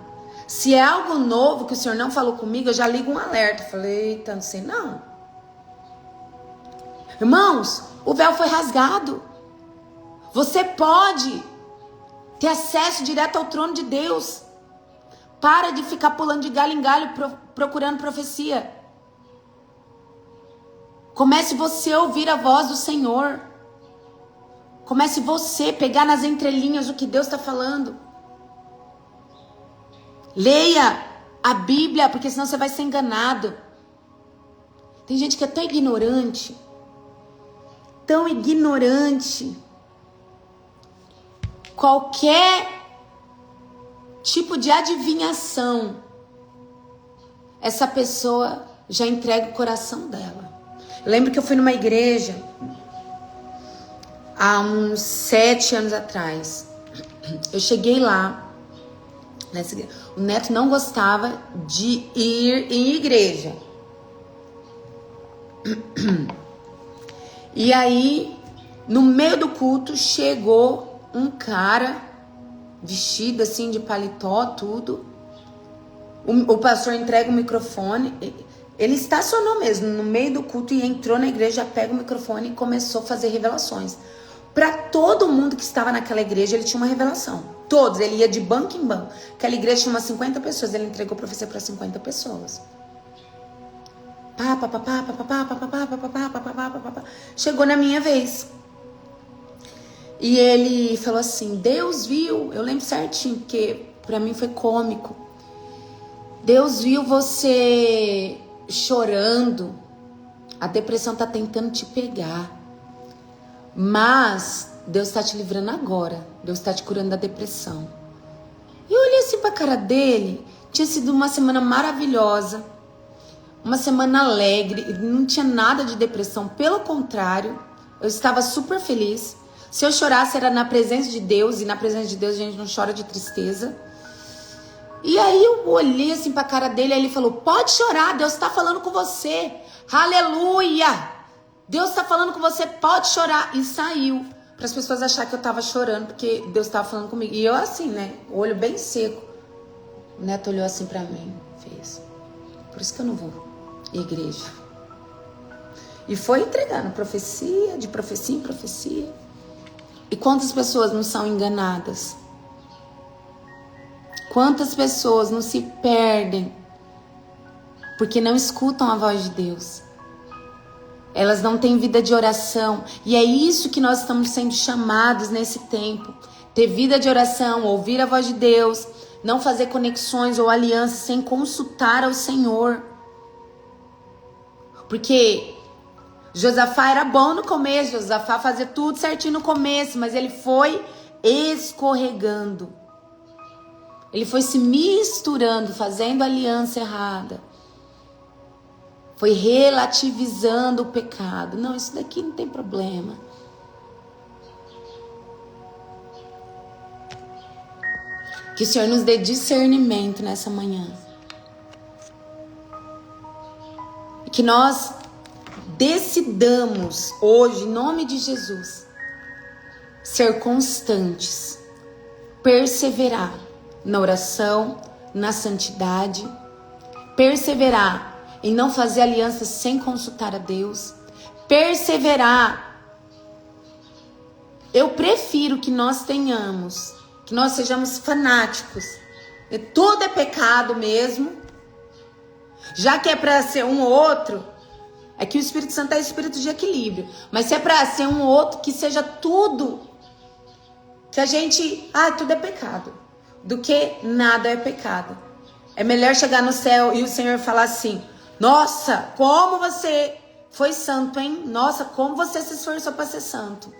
Se é algo novo que o Senhor não falou comigo, eu já ligo um alerta. Falei, eita, não sei não. Irmãos, o véu foi rasgado. Você pode ter acesso direto ao trono de Deus. Para de ficar pulando de galho em galho procurando profecia. Comece você a ouvir a voz do Senhor. Comece você a pegar nas entrelinhas o que Deus está falando. Leia a Bíblia, porque senão você vai ser enganado. Tem gente que é tão ignorante. Tão ignorante. Qualquer tipo de adivinhação, essa pessoa já entrega o coração dela. Eu lembro que eu fui numa igreja há uns 7 anos atrás. Eu cheguei lá, nessa igreja. O Neto não gostava de ir em igreja. E aí, no meio do culto, chegou um cara vestido assim de paletó, tudo. O pastor entrega o microfone. Ele estacionou mesmo no meio do culto e entrou na igreja, pega o microfone e começou a fazer revelações. Para todo mundo que estava naquela igreja, ele tinha uma revelação. Todos, ele ia de banco em banco. Aquela igreja tinha umas 50 pessoas, ele entregou profecia para 50 pessoas. Chegou na minha vez. E ele falou assim, Deus viu, eu lembro certinho, porque pra mim foi cômico. Deus viu você chorando, a depressão tá tentando te pegar, mas Deus tá te livrando agora, Deus tá te curando da depressão. E eu olhei assim pra cara dele, tinha sido uma semana maravilhosa, uma semana alegre, não tinha nada de depressão, pelo contrário, eu estava super feliz. Se eu chorasse era na presença de Deus, e na presença de Deus a gente não chora de tristeza. E aí eu olhei assim pra cara dele, aí ele falou, pode chorar, Deus tá falando com você. Aleluia! Deus tá falando com você, pode chorar. E saiu, para as pessoas acharem que eu tava chorando, porque Deus tava falando comigo. E eu assim, né, olho bem seco. O Neto olhou assim pra mim, fez. Por isso que eu não vou à igreja. E foi entregando profecia, de profecia em profecia. E quantas pessoas não são enganadas? Quantas pessoas não se perdem porque não escutam a voz de Deus? Elas não têm vida de oração. E é isso que nós estamos sendo chamados nesse tempo. Ter vida de oração, ouvir a voz de Deus, não fazer conexões ou alianças sem consultar ao Senhor. Porque Josafá era bom no começo, Josafá fazia tudo certinho no começo, mas ele foi escorregando. Ele foi se misturando, fazendo aliança errada. Foi relativizando o pecado. Não, isso daqui não tem problema. Que o Senhor nos dê discernimento nessa manhã. E que nós decidamos hoje, em nome de Jesus, ser constantes, perseverar na oração, na santidade, perseverar em não fazer aliança sem consultar a Deus, perseverar. Eu prefiro que nós sejamos fanáticos. Tudo é pecado mesmo. Já que é para ser um ou outro, é que o Espírito Santo é espírito de equilíbrio. Mas se é para ser um ou outro, que seja tudo, que a gente, tudo é pecado, do que nada é pecado. É melhor chegar no céu e o Senhor falar assim: nossa, como você foi santo, hein? Nossa, como você se esforçou para ser santo.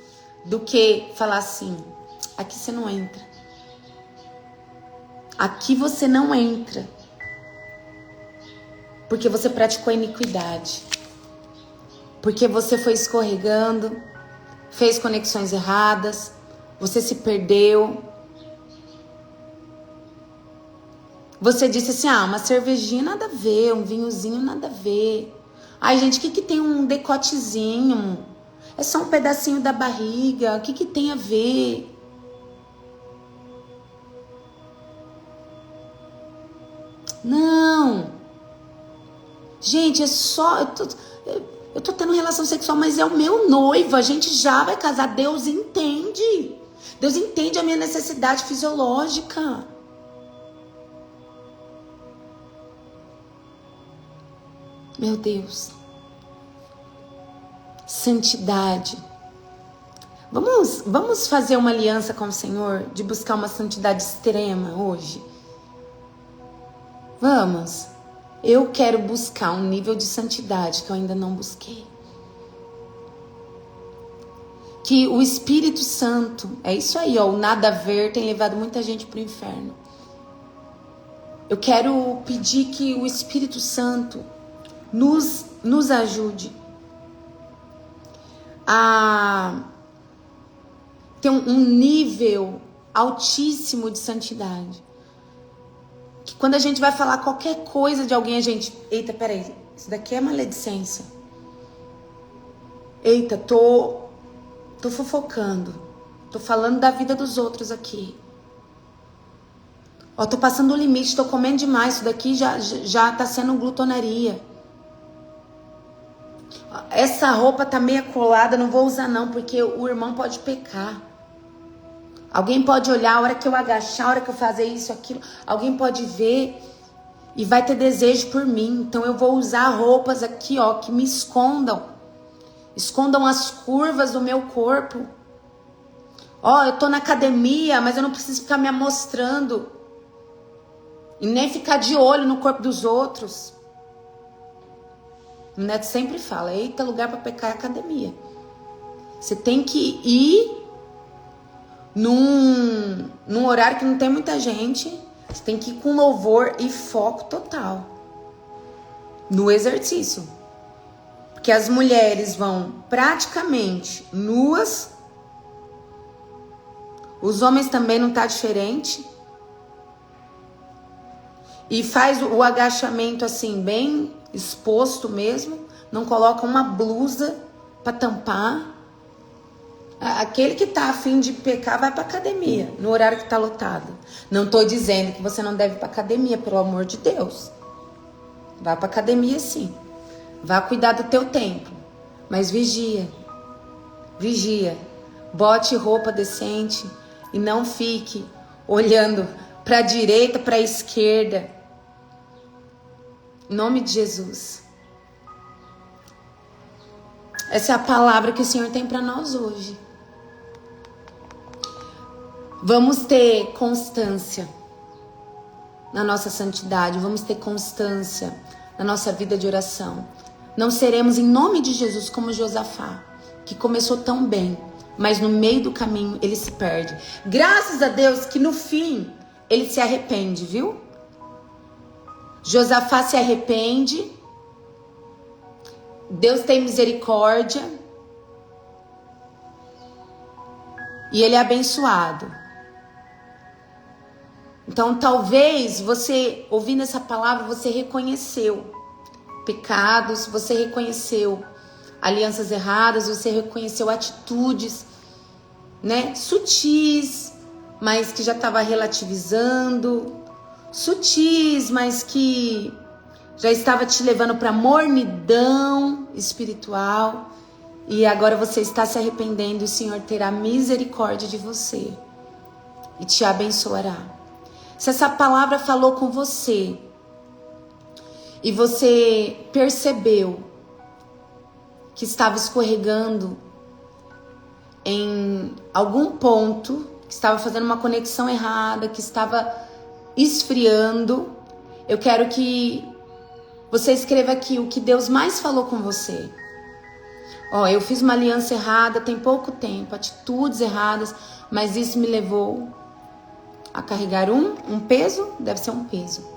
Do que falar assim: aqui você não entra. Aqui você não entra. Porque você praticou iniquidade. Porque você foi escorregando, fez conexões erradas, você se perdeu. Você disse assim: uma cervejinha nada a ver, um vinhozinho nada a ver. Ai, gente, o que tem um decotezinho? É só um pedacinho da barriga, o que tem a ver? Não. Gente, é só... Eu tô tendo relação sexual, mas é o meu noivo. A gente já vai casar. Deus entende. Deus entende a minha necessidade fisiológica. Meu Deus. Santidade. Vamos fazer uma aliança com o Senhor de buscar uma santidade extrema hoje? Vamos. Eu quero buscar um nível de santidade que eu ainda não busquei. Que o Espírito Santo, é isso aí, o nada a ver tem levado muita gente para o inferno. Eu quero pedir que o Espírito Santo nos ajude a ter um nível altíssimo de santidade. Que quando a gente vai falar qualquer coisa de alguém, a gente... Eita, peraí, isso daqui é maledicência. Eita, tô fofocando. Tô falando da vida dos outros aqui. Tô passando o limite, tô comendo demais. Isso daqui já tá sendo glutonaria. Essa roupa tá meio colada, não vou usar não, porque o irmão pode pecar. Alguém pode olhar, a hora que eu agachar, a hora que eu fazer isso, aquilo, alguém pode ver e vai ter desejo por mim. Então eu vou usar roupas aqui, que me escondam. Escondam as curvas do meu corpo. Eu tô na academia, mas eu não preciso ficar me amostrando. E nem ficar de olho no corpo dos outros. O Neto sempre fala: eita, lugar para pecar é academia. Você tem que ir num horário que não tem muita gente. Você tem que ir com louvor e foco total no exercício. Porque as mulheres vão praticamente nuas. Os homens também não tá diferente. E faz o agachamento assim, bem exposto mesmo. Não coloca uma blusa para tampar. Aquele que tá a fim de pecar vai pra academia, no horário que tá lotado. Não tô dizendo que você não deve ir pra academia, pelo amor de Deus. Vá pra academia sim. Vá cuidar do teu templo. Mas vigia. Vigia. Bote roupa decente e não fique olhando pra direita, pra esquerda. Em nome de Jesus. Essa é a palavra que o Senhor tem pra nós hoje. Vamos ter constância na nossa santidade. Vamos ter constância na nossa vida de oração. Não seremos, em nome de Jesus, como Josafá, que começou tão bem, mas no meio do caminho ele se perde. Graças a Deus que no fim ele se arrepende, viu? Josafá se arrepende. Deus tem misericórdia. E ele é abençoado. Então, talvez você, ouvindo essa palavra, você reconheceu pecados, você reconheceu alianças erradas, você reconheceu atitudes, né, sutis, mas que já estava relativizando, sutis, mas que já estava te levando para mornidão espiritual, e agora você está se arrependendo, e o Senhor terá misericórdia de você e te abençoará. Se essa palavra falou com você e você percebeu que estava escorregando em algum ponto, que estava fazendo uma conexão errada, que estava esfriando, eu quero que você escreva aqui o que Deus mais falou com você. Eu fiz uma aliança errada tem pouco tempo, atitudes erradas, mas isso me levou a carregar um peso, deve ser um peso.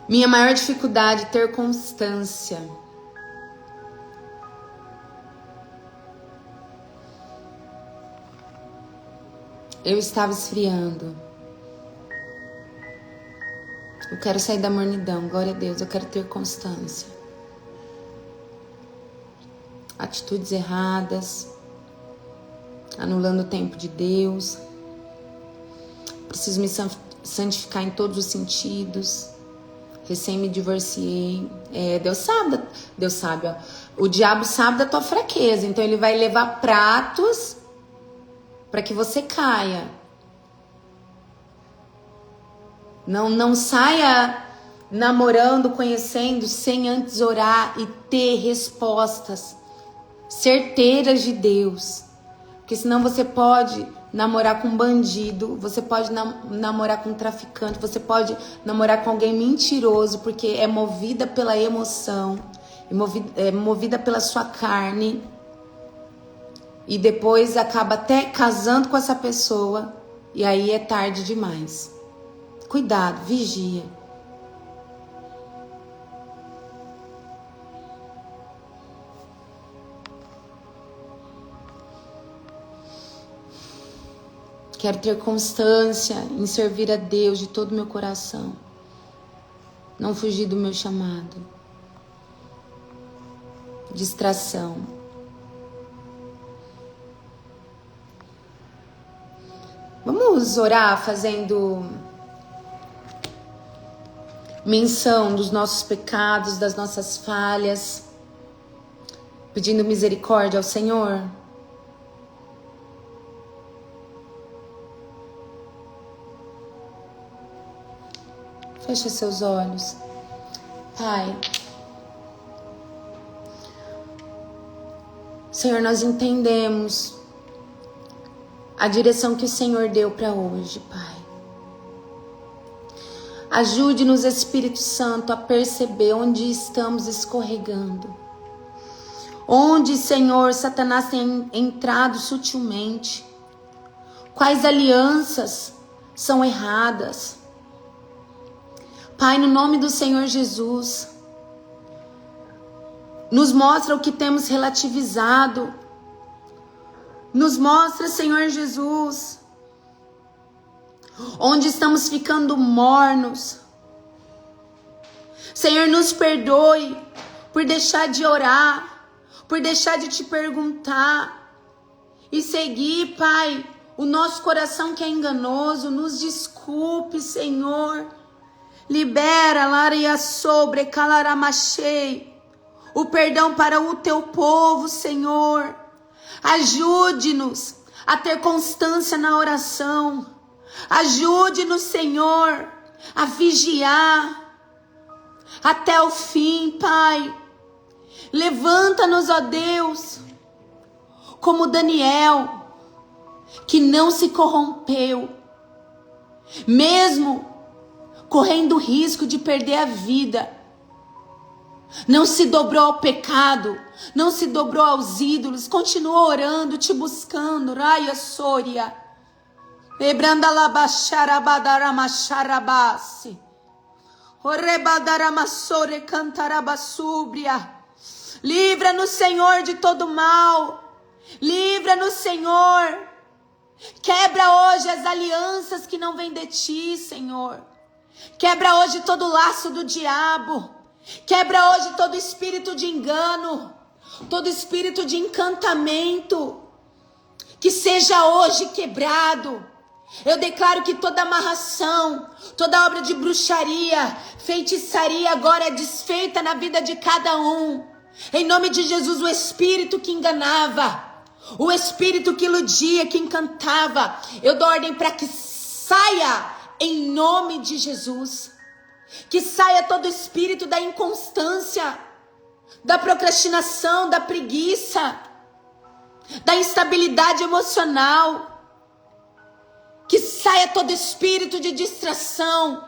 Minha maior dificuldade é ter constância. Eu estava esfriando. Eu quero sair da mornidão, glória a Deus, eu quero ter constância. Atitudes erradas, anulando o tempo de Deus. Preciso me santificar em todos os sentidos. Recém me divorciei. Deus sabe, ó. O diabo sabe da tua fraqueza, então ele vai levar pratos para que você caia. Não saia namorando, conhecendo, sem antes orar e ter respostas certeiras de Deus. Porque senão você pode namorar com um bandido, você pode namorar com um traficante, você pode namorar com alguém mentiroso, porque é movida pela emoção, é movida pela sua carne, e depois acaba até casando com essa pessoa, e aí é tarde demais. Cuidado, vigia. Quero ter constância em servir a Deus de todo o meu coração. Não fugir do meu chamado. Distração. Vamos orar fazendo menção dos nossos pecados, das nossas falhas, pedindo misericórdia ao Senhor. Feche seus olhos. Pai, Senhor, nós entendemos a direção que o Senhor deu para hoje, Pai. Ajude-nos, Espírito Santo, a perceber onde estamos escorregando. Onde, Senhor, Satanás tem entrado sutilmente. Quais alianças são erradas. Pai, no nome do Senhor Jesus, nos mostra o que temos relativizado. Nos mostra, Senhor Jesus, onde estamos ficando mornos. Senhor, nos perdoe por deixar de orar, por deixar de te perguntar e seguir, Pai, o nosso coração que é enganoso. Nos desculpe, Senhor. Libera, Laria sobre, Calaramachei, o perdão para o teu povo, Senhor. Ajude-nos a ter constância na oração. Ajude-nos, Senhor, a vigiar até o fim, Pai. Levanta-nos, ó Deus, como Daniel, que não se corrompeu, mesmo correndo o risco de perder a vida. Não se dobrou ao pecado, não se dobrou aos ídolos, continuou orando, te buscando. Raia Soria. Ebrandalabacharabadaramacharabase. Orebadaramassore cantarabasúbria. Livra-nos, Senhor, de todo mal. Livra-nos, Senhor. Quebra hoje as alianças que não vêm de ti, Senhor. Quebra hoje todo laço do diabo. Quebra hoje todo espírito de engano, todo espírito de encantamento. Que seja hoje quebrado. Eu declaro que toda amarração, toda obra de bruxaria, feitiçaria agora é desfeita na vida de cada um. Em nome de Jesus, o espírito que enganava, o espírito que iludia, que encantava, eu dou ordem para que saia em nome de Jesus. Que saia todo espírito da inconstância, da procrastinação, da preguiça, da instabilidade emocional. Que saia todo espírito de distração,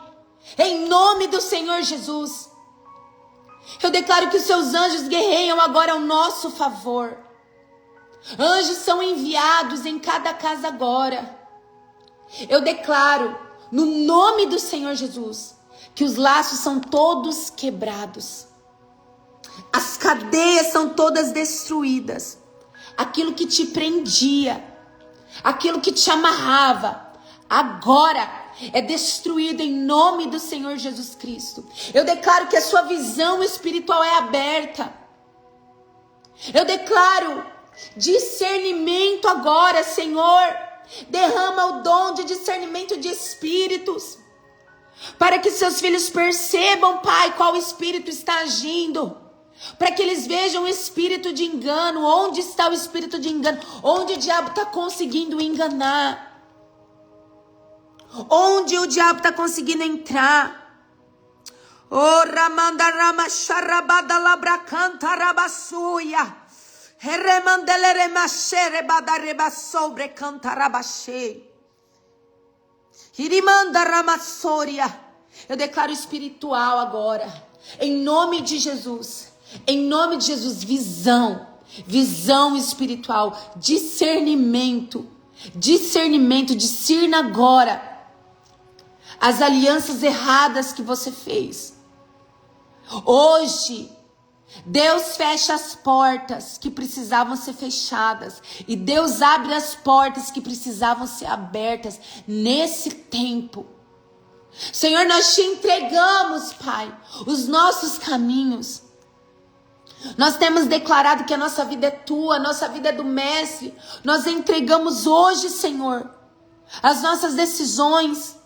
em nome do Senhor Jesus. Eu declaro que os seus anjos guerreiam agora ao nosso favor. Anjos são enviados em cada casa agora. Eu declaro, no nome do Senhor Jesus, que os laços são todos quebrados. As cadeias são todas destruídas. Aquilo que te prendia, aquilo que te amarrava, agora é destruído em nome do Senhor Jesus Cristo. Eu declaro que a sua visão espiritual é aberta. Eu declaro discernimento agora, Senhor. Derrama o dom de discernimento de espíritos, para que seus filhos percebam, Pai, qual espírito está agindo. Para que eles vejam o espírito de engano. Onde está o espírito de engano? Onde o diabo está conseguindo enganar? Onde o diabo está conseguindo entrar? Oh, Ramanda Rama Charabada Labracanta Rabassuia. Remandele Machere Badareba sobre Canta Rabache. Irimanda Ramassoria. Eu declaro espiritual agora. Em nome de Jesus. Em nome de Jesus, visão espiritual, discernimento, discirna agora as alianças erradas que você fez. Hoje, Deus fecha as portas que precisavam ser fechadas e Deus abre as portas que precisavam ser abertas nesse tempo. Senhor, nós te entregamos, Pai, os nossos caminhos. Nós temos declarado que a nossa vida é tua, a nossa vida é do Mestre. Nós entregamos hoje, Senhor, as nossas decisões,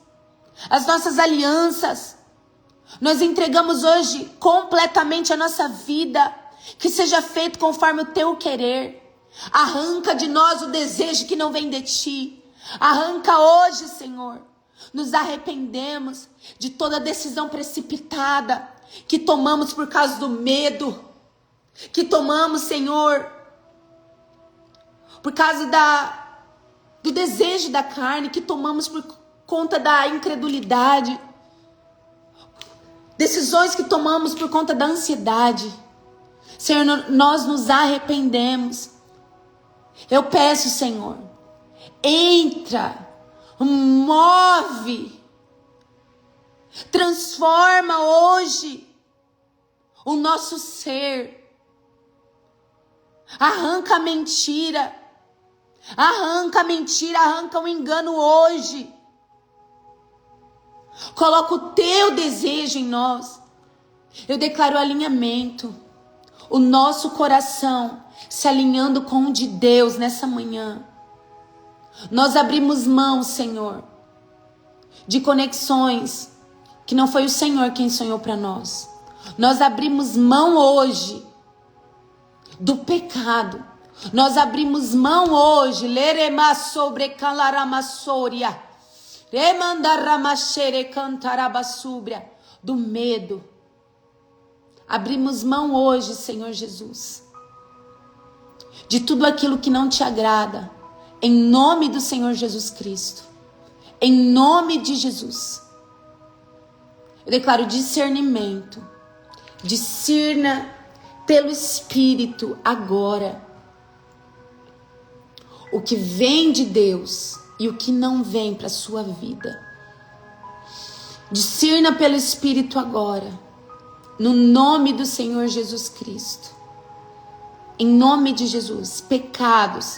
as nossas alianças. Nós entregamos hoje completamente a nossa vida. Que seja feito conforme o teu querer. Arranca de nós o desejo que não vem de ti. Arranca hoje, Senhor. Nos arrependemos de toda decisão precipitada que tomamos por causa do medo. Que tomamos, Senhor, por causa do desejo da carne, que tomamos por conta da incredulidade, decisões que tomamos por conta da ansiedade. Senhor, nós nos arrependemos. Eu peço, Senhor, entra, move, transforma hoje o nosso ser. Arranca a mentira, arranca o engano hoje. Coloca o teu desejo em nós. Eu declaro alinhamento, o nosso coração se alinhando com o de Deus nessa manhã. Nós abrimos mão, Senhor, de conexões que não foi o Senhor quem sonhou para nós. Nós abrimos mão hoje do pecado. Nós abrimos mão hoje, lerema sobre calaramassoria, remandaramachere cantarabasúbria, do medo. Abrimos mão hoje, Senhor Jesus, de tudo aquilo que não te agrada, em nome do Senhor Jesus Cristo, em nome de Jesus. Eu declaro discernimento, discirna pelo Espírito agora o que vem de Deus e o que não vem para a sua vida. Discirna pelo Espírito agora, no nome do Senhor Jesus Cristo. Em nome de Jesus, pecados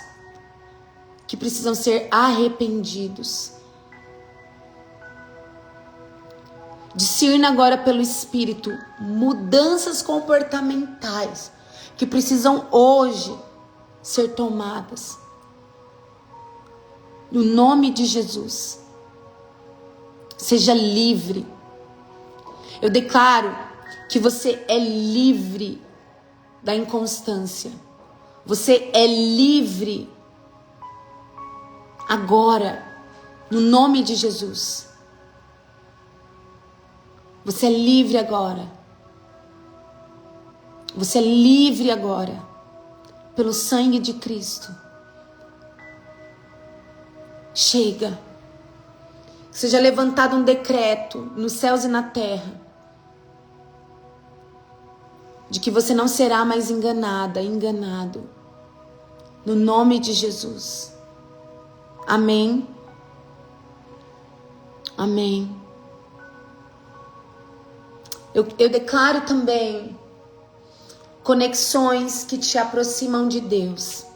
que precisam ser arrependidos. Discirna agora pelo Espírito mudanças comportamentais que precisam hoje ser tomadas. No nome de Jesus. Seja livre. Eu declaro que você é livre da inconstância. Você é livre agora, no nome de Jesus. Você é livre agora. Você é livre agora, pelo sangue de Cristo. Chega. Seja levantado um decreto nos céus e na terra, de que você não será mais enganada, enganado. No nome de Jesus. Amém. Amém. Eu declaro também conexões que te aproximam de Deus.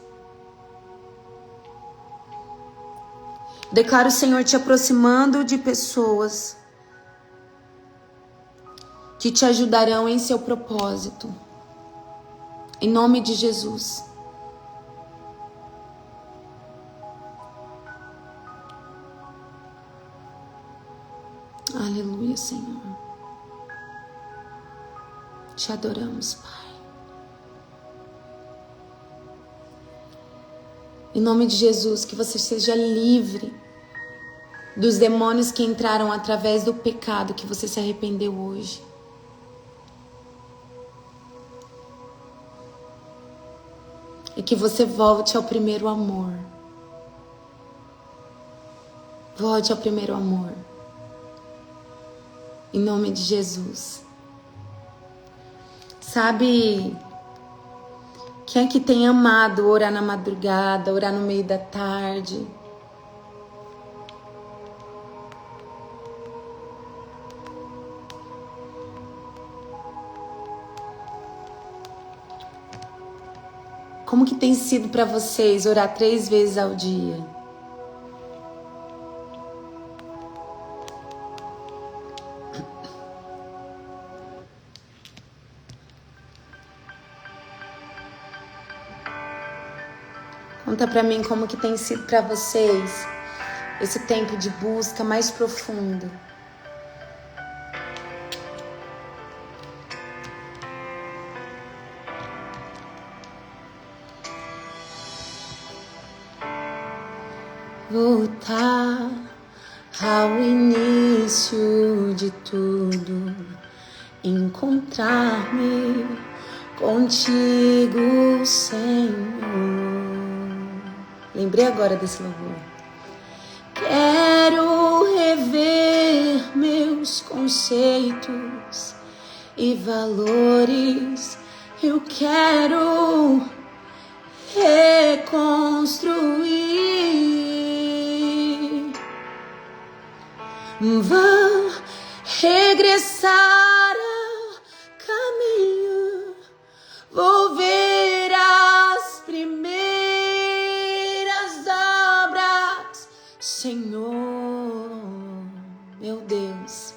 Declaro o Senhor te aproximando de pessoas que te ajudarão em seu propósito. Em nome de Jesus. Aleluia, Senhor. Te adoramos, Pai. Em nome de Jesus, que você seja livre dos demônios que entraram através do pecado que você se arrependeu hoje. E que você volte ao primeiro amor. Volte ao primeiro amor. Em nome de Jesus. Sabe, quem é que tem amado orar na madrugada, orar no meio da tarde? Como que tem sido para vocês orar 3 vezes ao dia? Conta pra mim como que tem sido pra vocês esse tempo de busca mais profundo. Voltar ao início de tudo, encontrar-me contigo, Senhor. Lembrei agora desse louvor. Quero rever meus conceitos e valores. Eu quero reconstruir. Vou regressar ao caminho. Vou ver as primeiras obras, Senhor, meu Deus.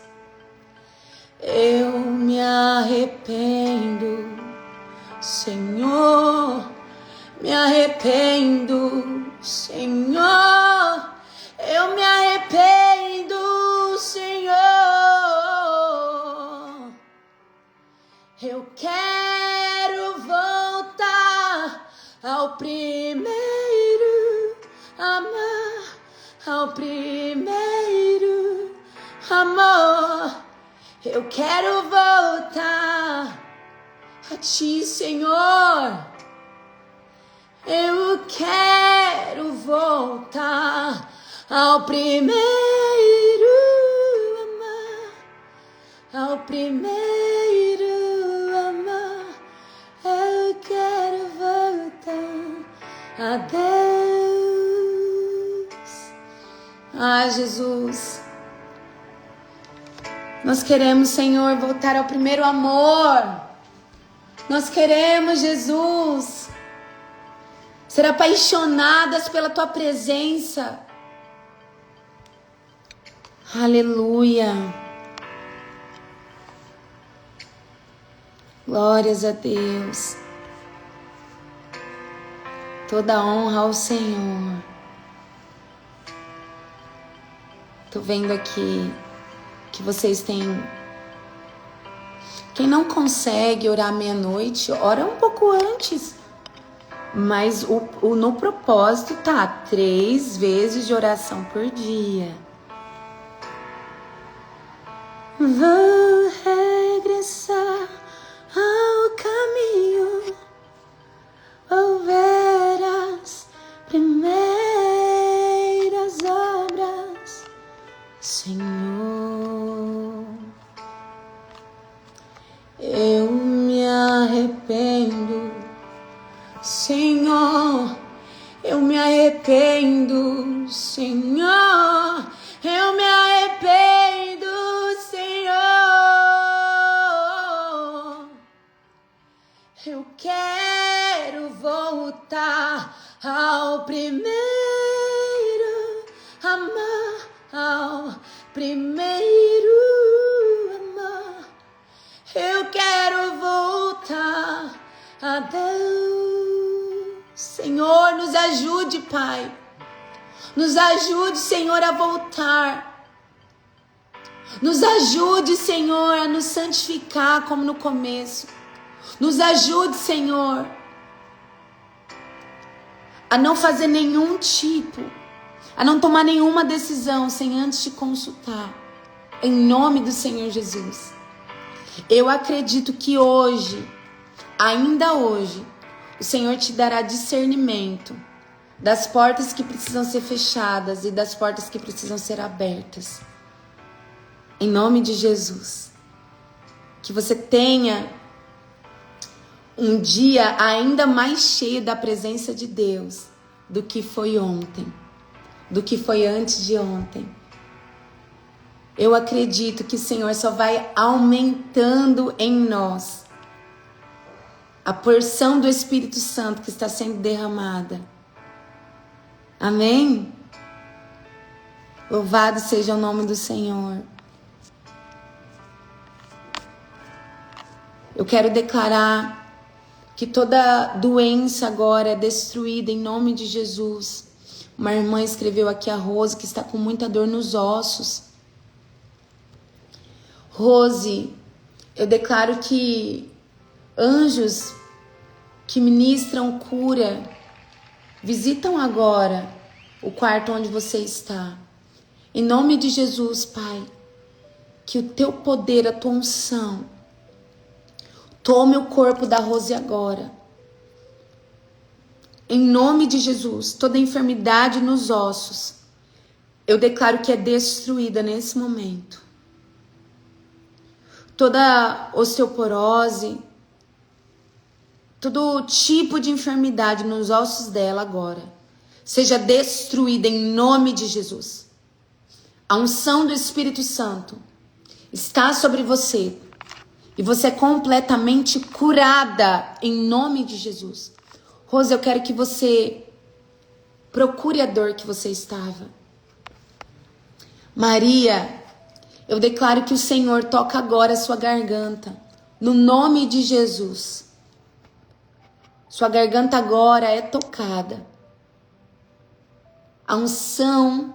Eu me arrependo, Senhor, me arrependo, Senhor. Eu me arrependo, Senhor. Eu quero voltar ao primeiro amor, ao primeiro amor. Eu quero voltar a Ti, Senhor. Eu quero voltar ao primeiro amor, ao primeiro amor. Eu quero voltar a Deus. Ah, Jesus, nós queremos, Senhor, voltar ao primeiro amor. Nós queremos, Jesus, ser apaixonadas pela Tua presença. Aleluia. Glórias a Deus. Toda honra ao Senhor. Tô vendo aqui que vocês têm... Quem não consegue orar meia-noite, ora um pouco antes. Mas no propósito tá 3 vezes de oração por dia. Vou regressar ao caminho, vou ver as primeiras obras, Senhor. Eu me arrependo, Senhor. Eu me arrependo, Senhor. Eu me arrependo, Senhor. Eu quero voltar ao primeiro amor, ao primeiro amor. Eu quero voltar a Deus. Senhor, nos ajude, Pai. Nos ajude, Senhor, a voltar. Nos ajude, Senhor, a nos santificar como no começo. Nos ajude, Senhor, a não fazer nenhum tipo, a não tomar nenhuma decisão sem antes te consultar. Em nome do Senhor Jesus. Eu acredito que hoje, ainda hoje, o Senhor te dará discernimento das portas que precisam ser fechadas e das portas que precisam ser abertas. Em nome de Jesus. Que você tenha um dia ainda mais cheio da presença de Deus do que foi ontem, do que foi antes de ontem. Eu acredito que o Senhor só vai aumentando em nós a porção do Espírito Santo que está sendo derramada. Amém? Louvado seja o nome do Senhor. Eu quero declarar que toda doença agora é destruída em nome de Jesus. Uma irmã escreveu aqui, a Rose, que está com muita dor nos ossos. Rose, eu declaro que anjos que ministram cura visitam agora o quarto onde você está. Em nome de Jesus, Pai, que o teu poder, a tua unção, tome o corpo da Rose agora. Em nome de Jesus, toda enfermidade nos ossos, eu declaro que é destruída nesse momento. Toda osteoporose, todo tipo de enfermidade nos ossos dela agora, seja destruída em nome de Jesus. A unção do Espírito Santo está sobre você. E você é completamente curada em nome de Jesus. Rose, eu quero que você procure a dor que você estava. Maria, eu declaro que o Senhor toca agora a sua garganta. No nome de Jesus. Sua garganta agora é tocada. A unção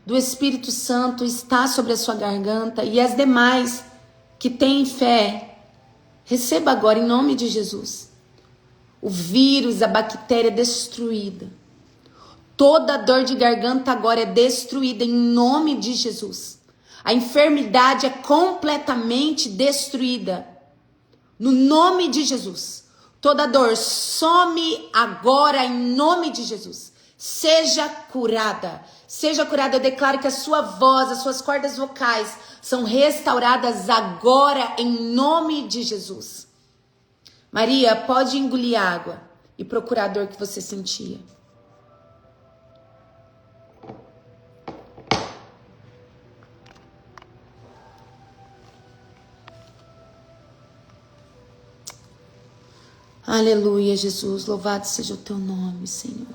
do Espírito Santo está sobre a sua garganta. E as demais que têm fé, receba agora em nome de Jesus. O vírus, a bactéria é destruída. Toda dor de garganta agora é destruída em nome de Jesus. A enfermidade é completamente destruída. No nome de Jesus. Toda dor some agora em nome de Jesus. Seja curada. Seja curada. Eu declaro que a sua voz, as suas cordas vocais são restauradas agora em nome de Jesus. Maria, pode engolir água e procurar a dor que você sentia. Aleluia, Jesus. Louvado seja o teu nome, Senhor.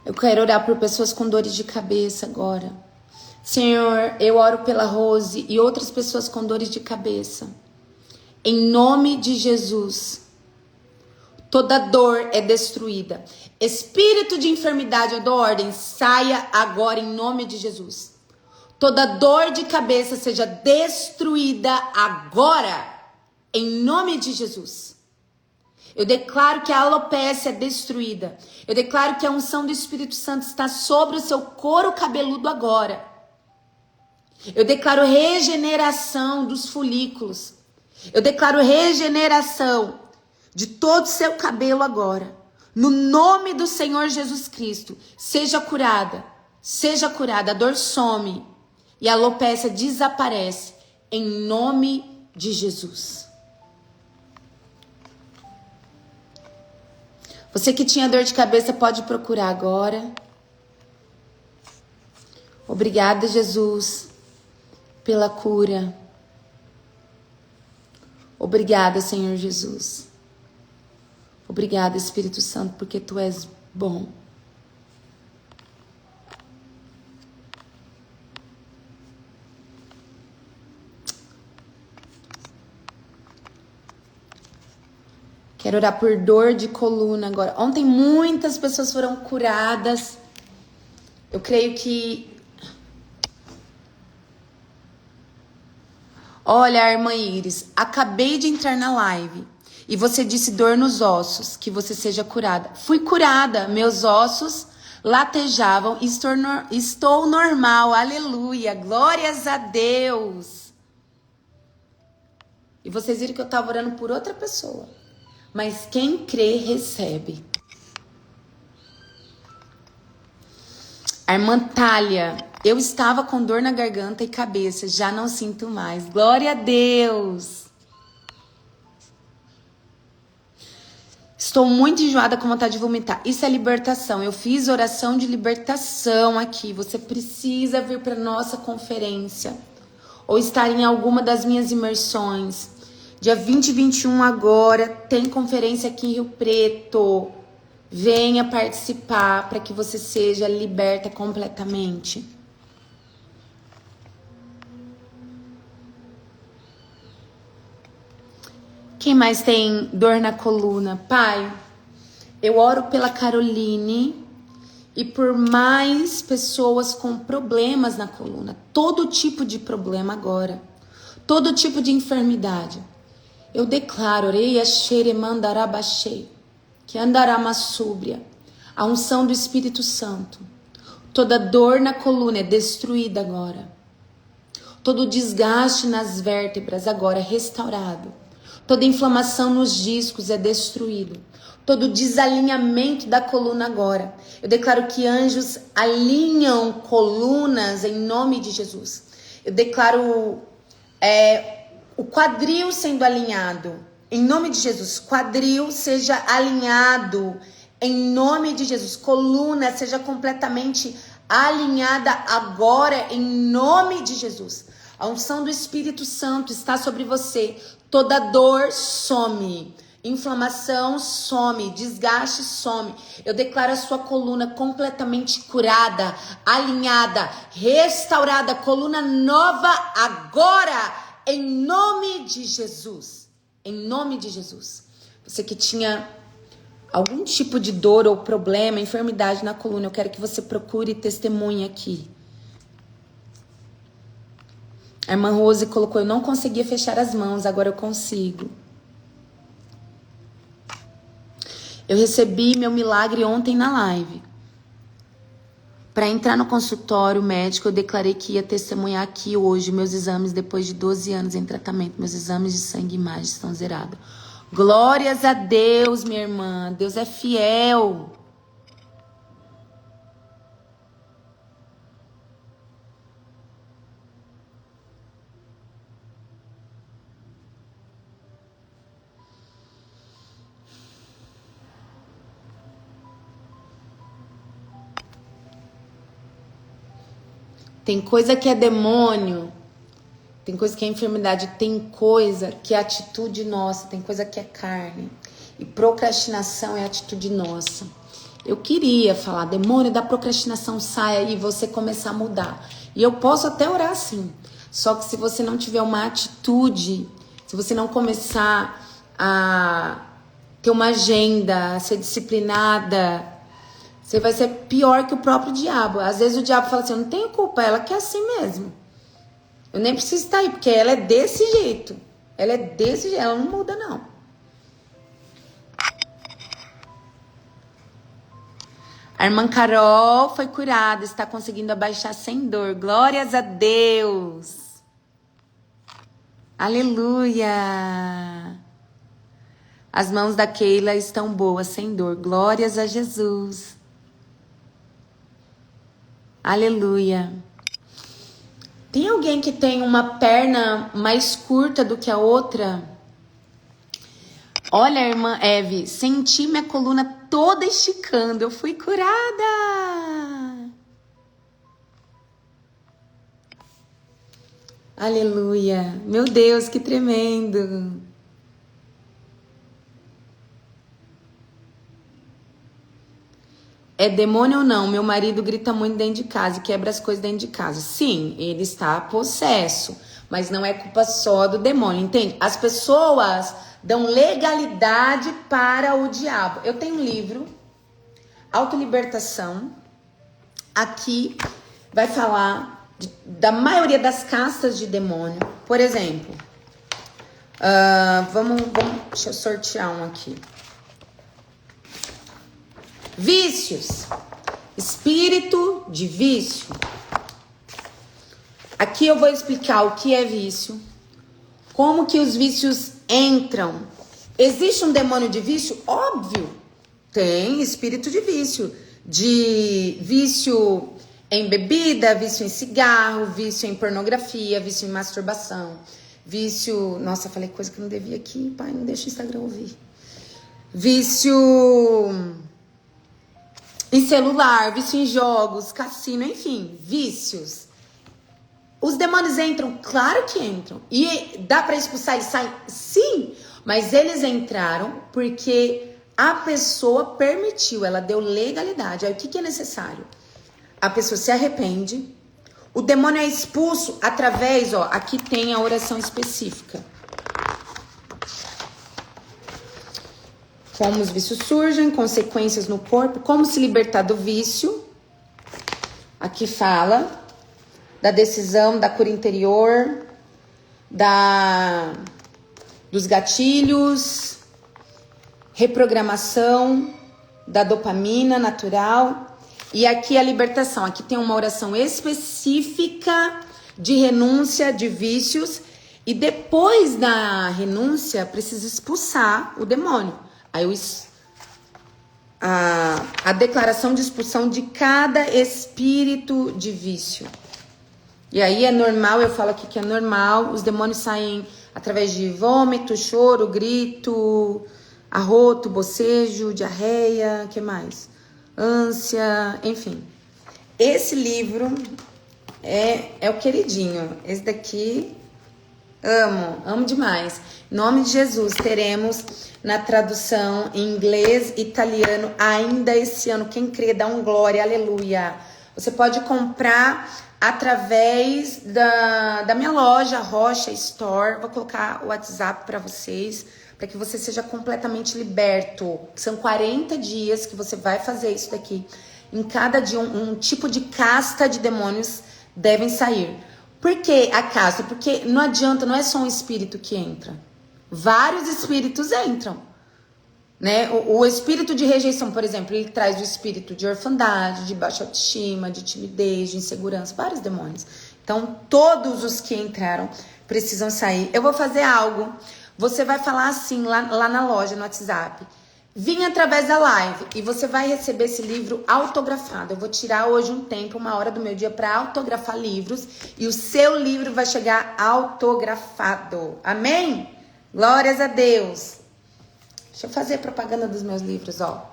Eu quero orar por pessoas com dores de cabeça agora. Senhor, eu oro pela Rose e outras pessoas com dores de cabeça. Em nome de Jesus, Toda dor é destruída. Espírito de enfermidade, eu dou ordem, saia agora em nome de Jesus. Toda dor de cabeça seja destruída agora, em nome de Jesus. Eu declaro que a alopécia é destruída. Eu declaro que a unção do Espírito Santo está sobre o seu couro cabeludo agora. Eu declaro regeneração dos folículos. Eu declaro regeneração de todo o seu cabelo agora. No nome do Senhor Jesus Cristo, seja curada. Seja curada. A dor some e a alopécia desaparece em nome de Jesus. Você que tinha dor de cabeça pode procurar agora. Obrigada, Jesus, pela cura. Obrigada, Senhor Jesus. Obrigada, Espírito Santo, porque Tu és bom. Quero orar por dor de coluna agora. Ontem muitas pessoas foram curadas. Eu creio que... Olha, irmã Iris, acabei de entrar na live e você disse dor nos ossos, que você seja curada. Fui curada, meus ossos latejavam, estou normal, aleluia, glórias a Deus. E vocês viram que eu estava orando por outra pessoa. Mas quem crê, recebe. A irmã Thalia, eu estava com dor na garganta e cabeça, já não sinto mais. Glória a Deus. Estou muito enjoada com vontade de vomitar. Isso é libertação. Eu fiz oração de libertação aqui. Você precisa vir para nossa conferência ou estar em alguma das minhas imersões. Dia 20 e 21 agora, tem conferência aqui em Rio Preto. Venha participar para que você seja liberta completamente. Quem mais tem dor na coluna? Pai, eu oro pela Caroline e por mais pessoas com problemas na coluna. Todo tipo de problema agora. Todo tipo de enfermidade. Eu declaro, Oreia Xere Mandarabachei, que Andaramassúbria, a unção do Espírito Santo. Toda dor na coluna é destruída agora. Todo desgaste nas vértebras agora é restaurado. Toda inflamação nos discos é destruído. Todo desalinhamento da coluna agora. Eu declaro que anjos alinham colunas em nome de Jesus. Eu declaro o quadril sendo alinhado. Em nome de Jesus. Quadril seja alinhado. Em nome de Jesus. Coluna seja completamente alinhada agora. Em nome de Jesus. A unção do Espírito Santo está sobre você. Toda dor some. Inflamação some. Desgaste some. Eu declaro a sua coluna completamente curada, alinhada, restaurada. Coluna nova agora. Em nome de Jesus. Em nome de Jesus. Você que tinha algum tipo de dor ou problema, enfermidade na coluna, eu quero que você procure testemunha aqui. A irmã Rose colocou, eu não conseguia fechar as mãos, agora eu consigo. Eu recebi meu milagre ontem na live. Para entrar no consultório médico, eu declarei que ia testemunhar aqui hoje meus exames depois de 12 anos em tratamento. Meus exames de sangue e imagem estão zerados. Glórias a Deus, minha irmã. Deus é fiel. Tem coisa que é demônio, tem coisa que é enfermidade, tem coisa que é atitude nossa, tem coisa que é carne. E procrastinação é atitude nossa. Eu queria falar, demônio da procrastinação, saia e você começar a mudar. E eu posso até orar assim. Só que se você não tiver uma atitude, se você não começar a ter uma agenda, ser disciplinada, você vai ser pior que o próprio diabo. Às vezes o diabo fala assim, eu não tenho culpa, ela que é assim mesmo. Eu nem preciso estar aí, porque ela é desse jeito. Ela é desse jeito, ela não muda não. A irmã Carol foi curada, está conseguindo abaixar sem dor. Glórias a Deus. Aleluia. As mãos da Keila estão boas, sem dor. Glórias a Jesus. Aleluia. Tem alguém que tem uma perna mais curta do que a outra? Olha, irmã Eve, senti minha coluna toda esticando. Eu fui curada. Aleluia. Meu Deus, que tremendo. É demônio ou não? Meu marido grita muito dentro de casa e quebra as coisas dentro de casa. Sim, ele está possesso, mas não é culpa só do demônio, entende? As pessoas dão legalidade para o diabo. Eu tenho um livro, Autolibertação. Aqui vai falar da maioria das castas de demônio. Por exemplo, deixa eu sortear um aqui. Vícios, espírito de vício. Aqui eu vou explicar o que é vício, como que os vícios entram. Existe um demônio de vício? Óbvio, tem espírito de vício em bebida, vício em cigarro, vício em pornografia, vício em masturbação, vício... Nossa, falei coisa que não devia aqui, pai, não deixa o Instagram ouvir. Vício... em celular, vício em jogos, cassino, enfim, vícios. Os demônios entram? Claro que entram. E dá pra expulsar eles? Saem? Sim, mas eles entraram porque a pessoa permitiu, ela deu legalidade. Aí o que é necessário? A pessoa se arrepende, o demônio é expulso através, ó, aqui tem a oração específica. Como os vícios surgem, consequências no corpo, como se libertar do vício. Aqui fala da decisão, da cura interior, dos gatilhos, reprogramação, da dopamina natural. E aqui a libertação. Aqui tem uma oração específica de renúncia de vícios. E depois da renúncia, precisa expulsar o demônio. Aí a declaração de expulsão de cada espírito de vício. E aí é normal, eu falo aqui que é normal, os demônios saem através de vômito, choro, grito, arroto, bocejo, diarreia, que mais? Ânsia, enfim. Esse livro é o queridinho. Esse daqui, amo demais. Em nome de Jesus, teremos na tradução em inglês, italiano, ainda esse ano. Quem crê, dá um glória, aleluia. Você pode comprar através da minha loja, Rocha Store. Vou colocar o WhatsApp para vocês, para que você seja completamente liberto. São 40 dias que você vai fazer isso daqui. Em cada dia, um tipo de casta de demônios devem sair. Por que a casta? Porque não adianta, não é só um espírito que entra. Vários espíritos entram, né? O espírito de rejeição, por exemplo, ele traz o espírito de orfandade, de baixa autoestima, de timidez, de insegurança, vários demônios. Então, todos os que entraram precisam sair. Eu vou fazer algo. Você vai falar assim lá na loja, no WhatsApp. Vim através da live e você vai receber esse livro autografado. Eu vou tirar hoje um tempo, 1 hora do meu dia para autografar livros e o seu livro vai chegar autografado. Amém? Glórias a Deus. Deixa eu fazer propaganda dos meus livros, ó.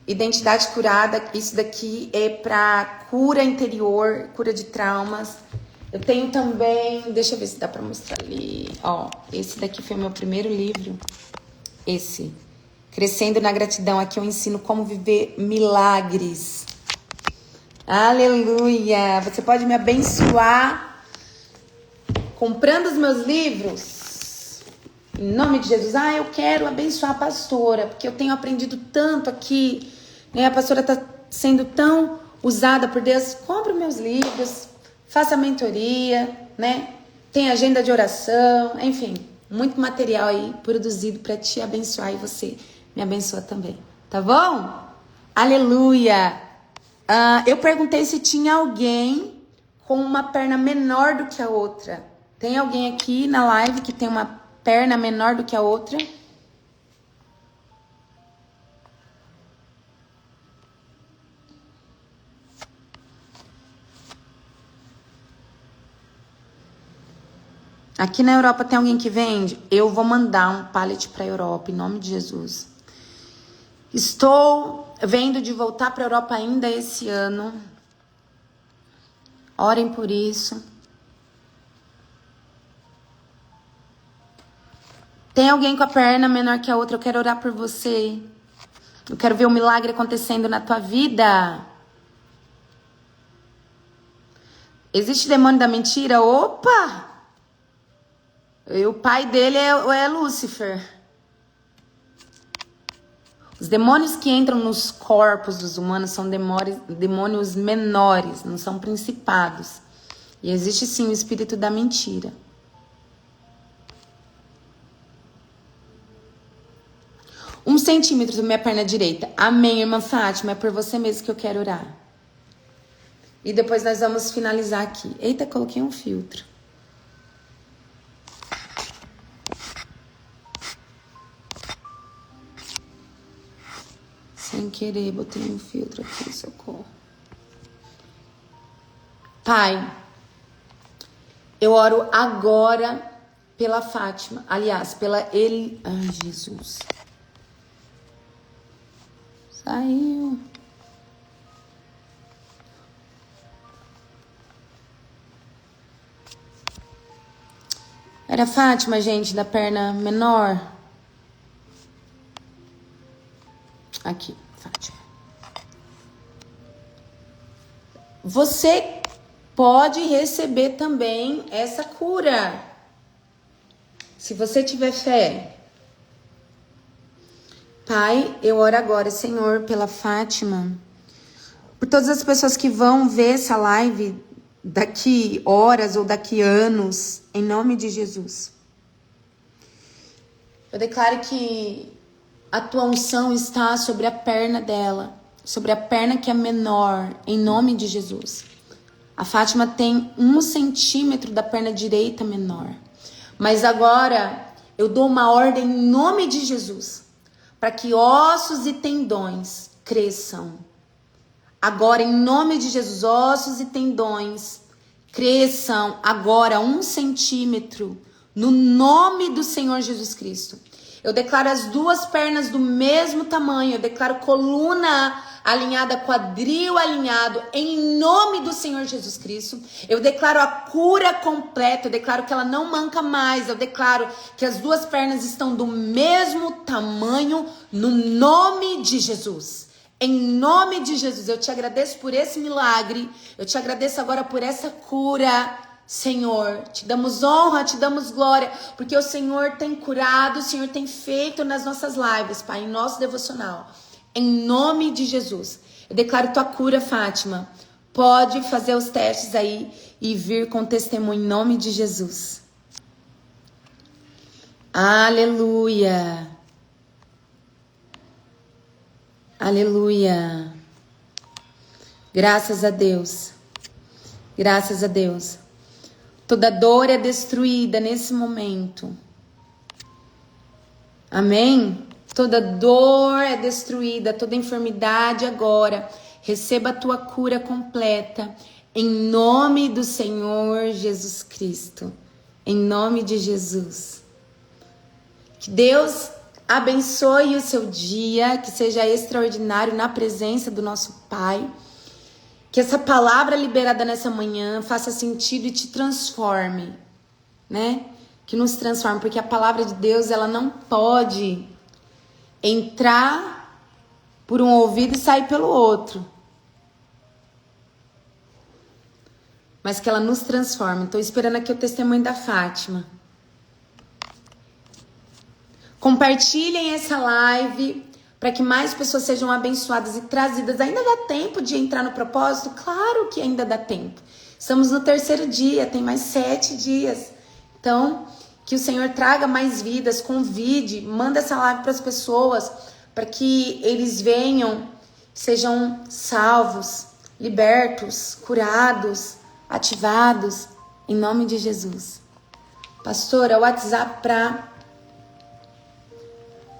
Identidade curada, isso daqui é para cura interior, cura de traumas. Eu tenho também, deixa eu ver se dá para mostrar ali, ó. Esse daqui foi o meu primeiro livro. Esse. Crescendo na Gratidão. Aqui eu ensino como viver milagres. Aleluia. Você pode me abençoar comprando os meus livros. Em nome de Jesus. Eu quero abençoar a pastora, porque eu tenho aprendido tanto aqui, né? A pastora está sendo tão usada por Deus. Compre meus livros, faça mentoria, né? Tem agenda de oração, enfim, muito material aí produzido para te abençoar e você me abençoa também, tá bom? Aleluia! Eu perguntei se tinha alguém com uma perna menor do que a outra. Tem alguém aqui na live que tem uma perna menor do que a outra? Aqui na Europa tem alguém que vende? Eu vou mandar um pallet para a Europa, em nome de Jesus. Estou vendo de voltar para a Europa ainda esse ano. Orem por isso. Tem alguém com a perna menor que a outra? Eu quero orar por você. Eu quero ver um milagre acontecendo na tua vida. Existe demônio da mentira? Opa! O pai dele é Lúcifer. Os demônios que entram nos corpos dos humanos são demônios menores, não são principados. E existe sim o espírito da mentira. 1 centímetro da minha perna direita. Amém, irmã Fátima. É por você mesmo que eu quero orar. E depois nós vamos finalizar aqui. Eita, coloquei um filtro. Sem querer, botei um filtro aqui, socorro. Pai, eu oro agora pela Fátima. Aliás, pela ele. Ai, Jesus. Saiu. Era a Fátima, gente, da perna menor. Aqui, Fátima. Você pode receber também essa cura. Se você tiver fé. Pai, eu oro agora, Senhor, pela Fátima. Por todas as pessoas que vão ver essa live daqui horas ou daqui anos, em nome de Jesus. Eu declaro que a tua unção está sobre a perna dela, sobre a perna que é menor, em nome de Jesus. A Fátima tem 1 centímetro da perna direita menor. Mas agora eu dou uma ordem em nome de Jesus, para que ossos e tendões cresçam. Agora, em nome de Jesus, ossos e tendões cresçam agora 1 centímetro, no nome do Senhor Jesus Cristo. Eu declaro as duas pernas do mesmo tamanho, eu declaro coluna alinhada, quadril alinhado, em nome do Senhor Jesus Cristo. Eu declaro a cura completa, eu declaro que ela não manca mais, eu declaro que as duas pernas estão do mesmo tamanho, no nome de Jesus. Em nome de Jesus, eu te agradeço por esse milagre, eu te agradeço agora por essa cura, Senhor. Te damos honra, te damos glória, porque o Senhor tem curado, o Senhor tem feito nas nossas lives, Pai, em nosso devocional. Em nome de Jesus, eu declaro tua cura, Fátima. Pode fazer os testes aí e vir com testemunho em nome de Jesus. Aleluia. Aleluia. Graças a Deus. Graças a Deus. Toda dor é destruída nesse momento. Amém? Toda dor é destruída, toda enfermidade agora. Receba a tua cura completa. Em nome do Senhor Jesus Cristo. Em nome de Jesus. Que Deus abençoe o seu dia, que seja extraordinário na presença do nosso Pai. Que essa palavra liberada nessa manhã faça sentido e te transforme, né? Que nos transforme, porque a palavra de Deus, ela não pode entrar por um ouvido e sair pelo outro. Mas que ela nos transforme. Estou esperando aqui o testemunho da Fátima. Compartilhem essa live para que mais pessoas sejam abençoadas e trazidas. Ainda dá tempo de entrar no propósito? Claro que ainda dá tempo. Estamos no 3º dia, tem mais 7 dias. Então, que o Senhor traga mais vidas, convide, manda essa live para as pessoas, para que eles venham, sejam salvos, libertos, curados, ativados, em nome de Jesus. Pastora, o WhatsApp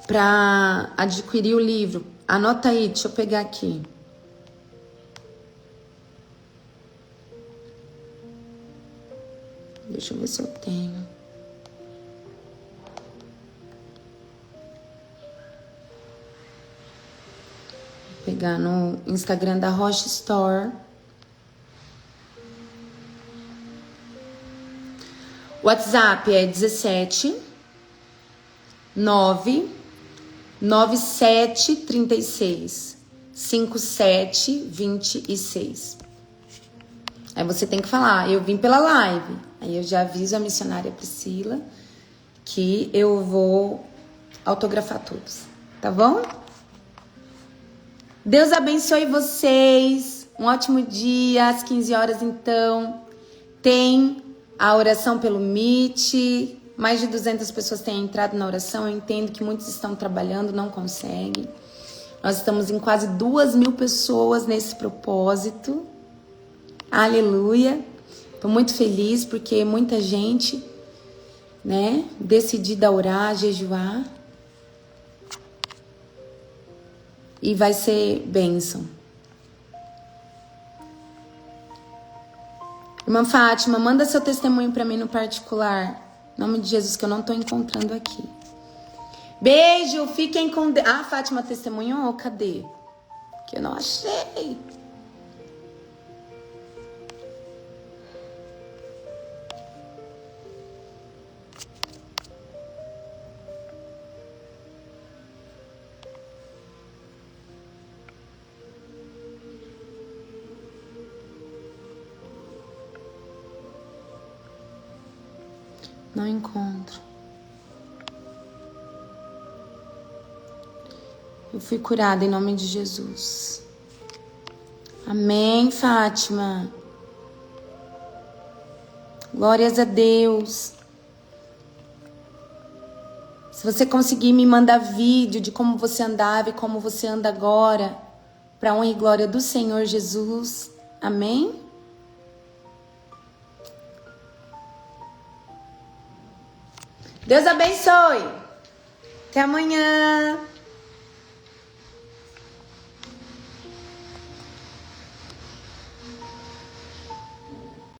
para adquirir o livro. Anota aí, deixa eu pegar aqui. Deixa eu ver se eu tenho. Vou pegar no Instagram da Rocha Store. O WhatsApp é 17 9 9736 5726. Aí você tem que falar, eu vim pela live. Aí eu já aviso a missionária Priscila que eu vou autografar todos, tá bom? Deus abençoe vocês. Um ótimo dia, às 15 horas então. Tem a oração pelo Meet. Mais de 200 pessoas têm entrado na oração. Eu entendo que muitos estão trabalhando, não conseguem. Nós estamos em quase 2.000 pessoas nesse propósito. Aleluia. Estou muito feliz porque muita gente, né, decidida a orar, a jejuar. E vai ser bênção. Irmã Fátima, manda seu testemunho para mim no particular. Em nome de Jesus, que eu não tô encontrando aqui. Beijo, fiquem com Deus. Ah, Fátima testemunhou? Cadê? Que eu não achei. Não encontro. Eu fui curada em nome de Jesus. Amém, Fátima. Glórias a Deus. Se você conseguir me mandar vídeo de como você andava e como você anda agora, para a honra e glória do Senhor Jesus. Amém? Deus abençoe. Até amanhã.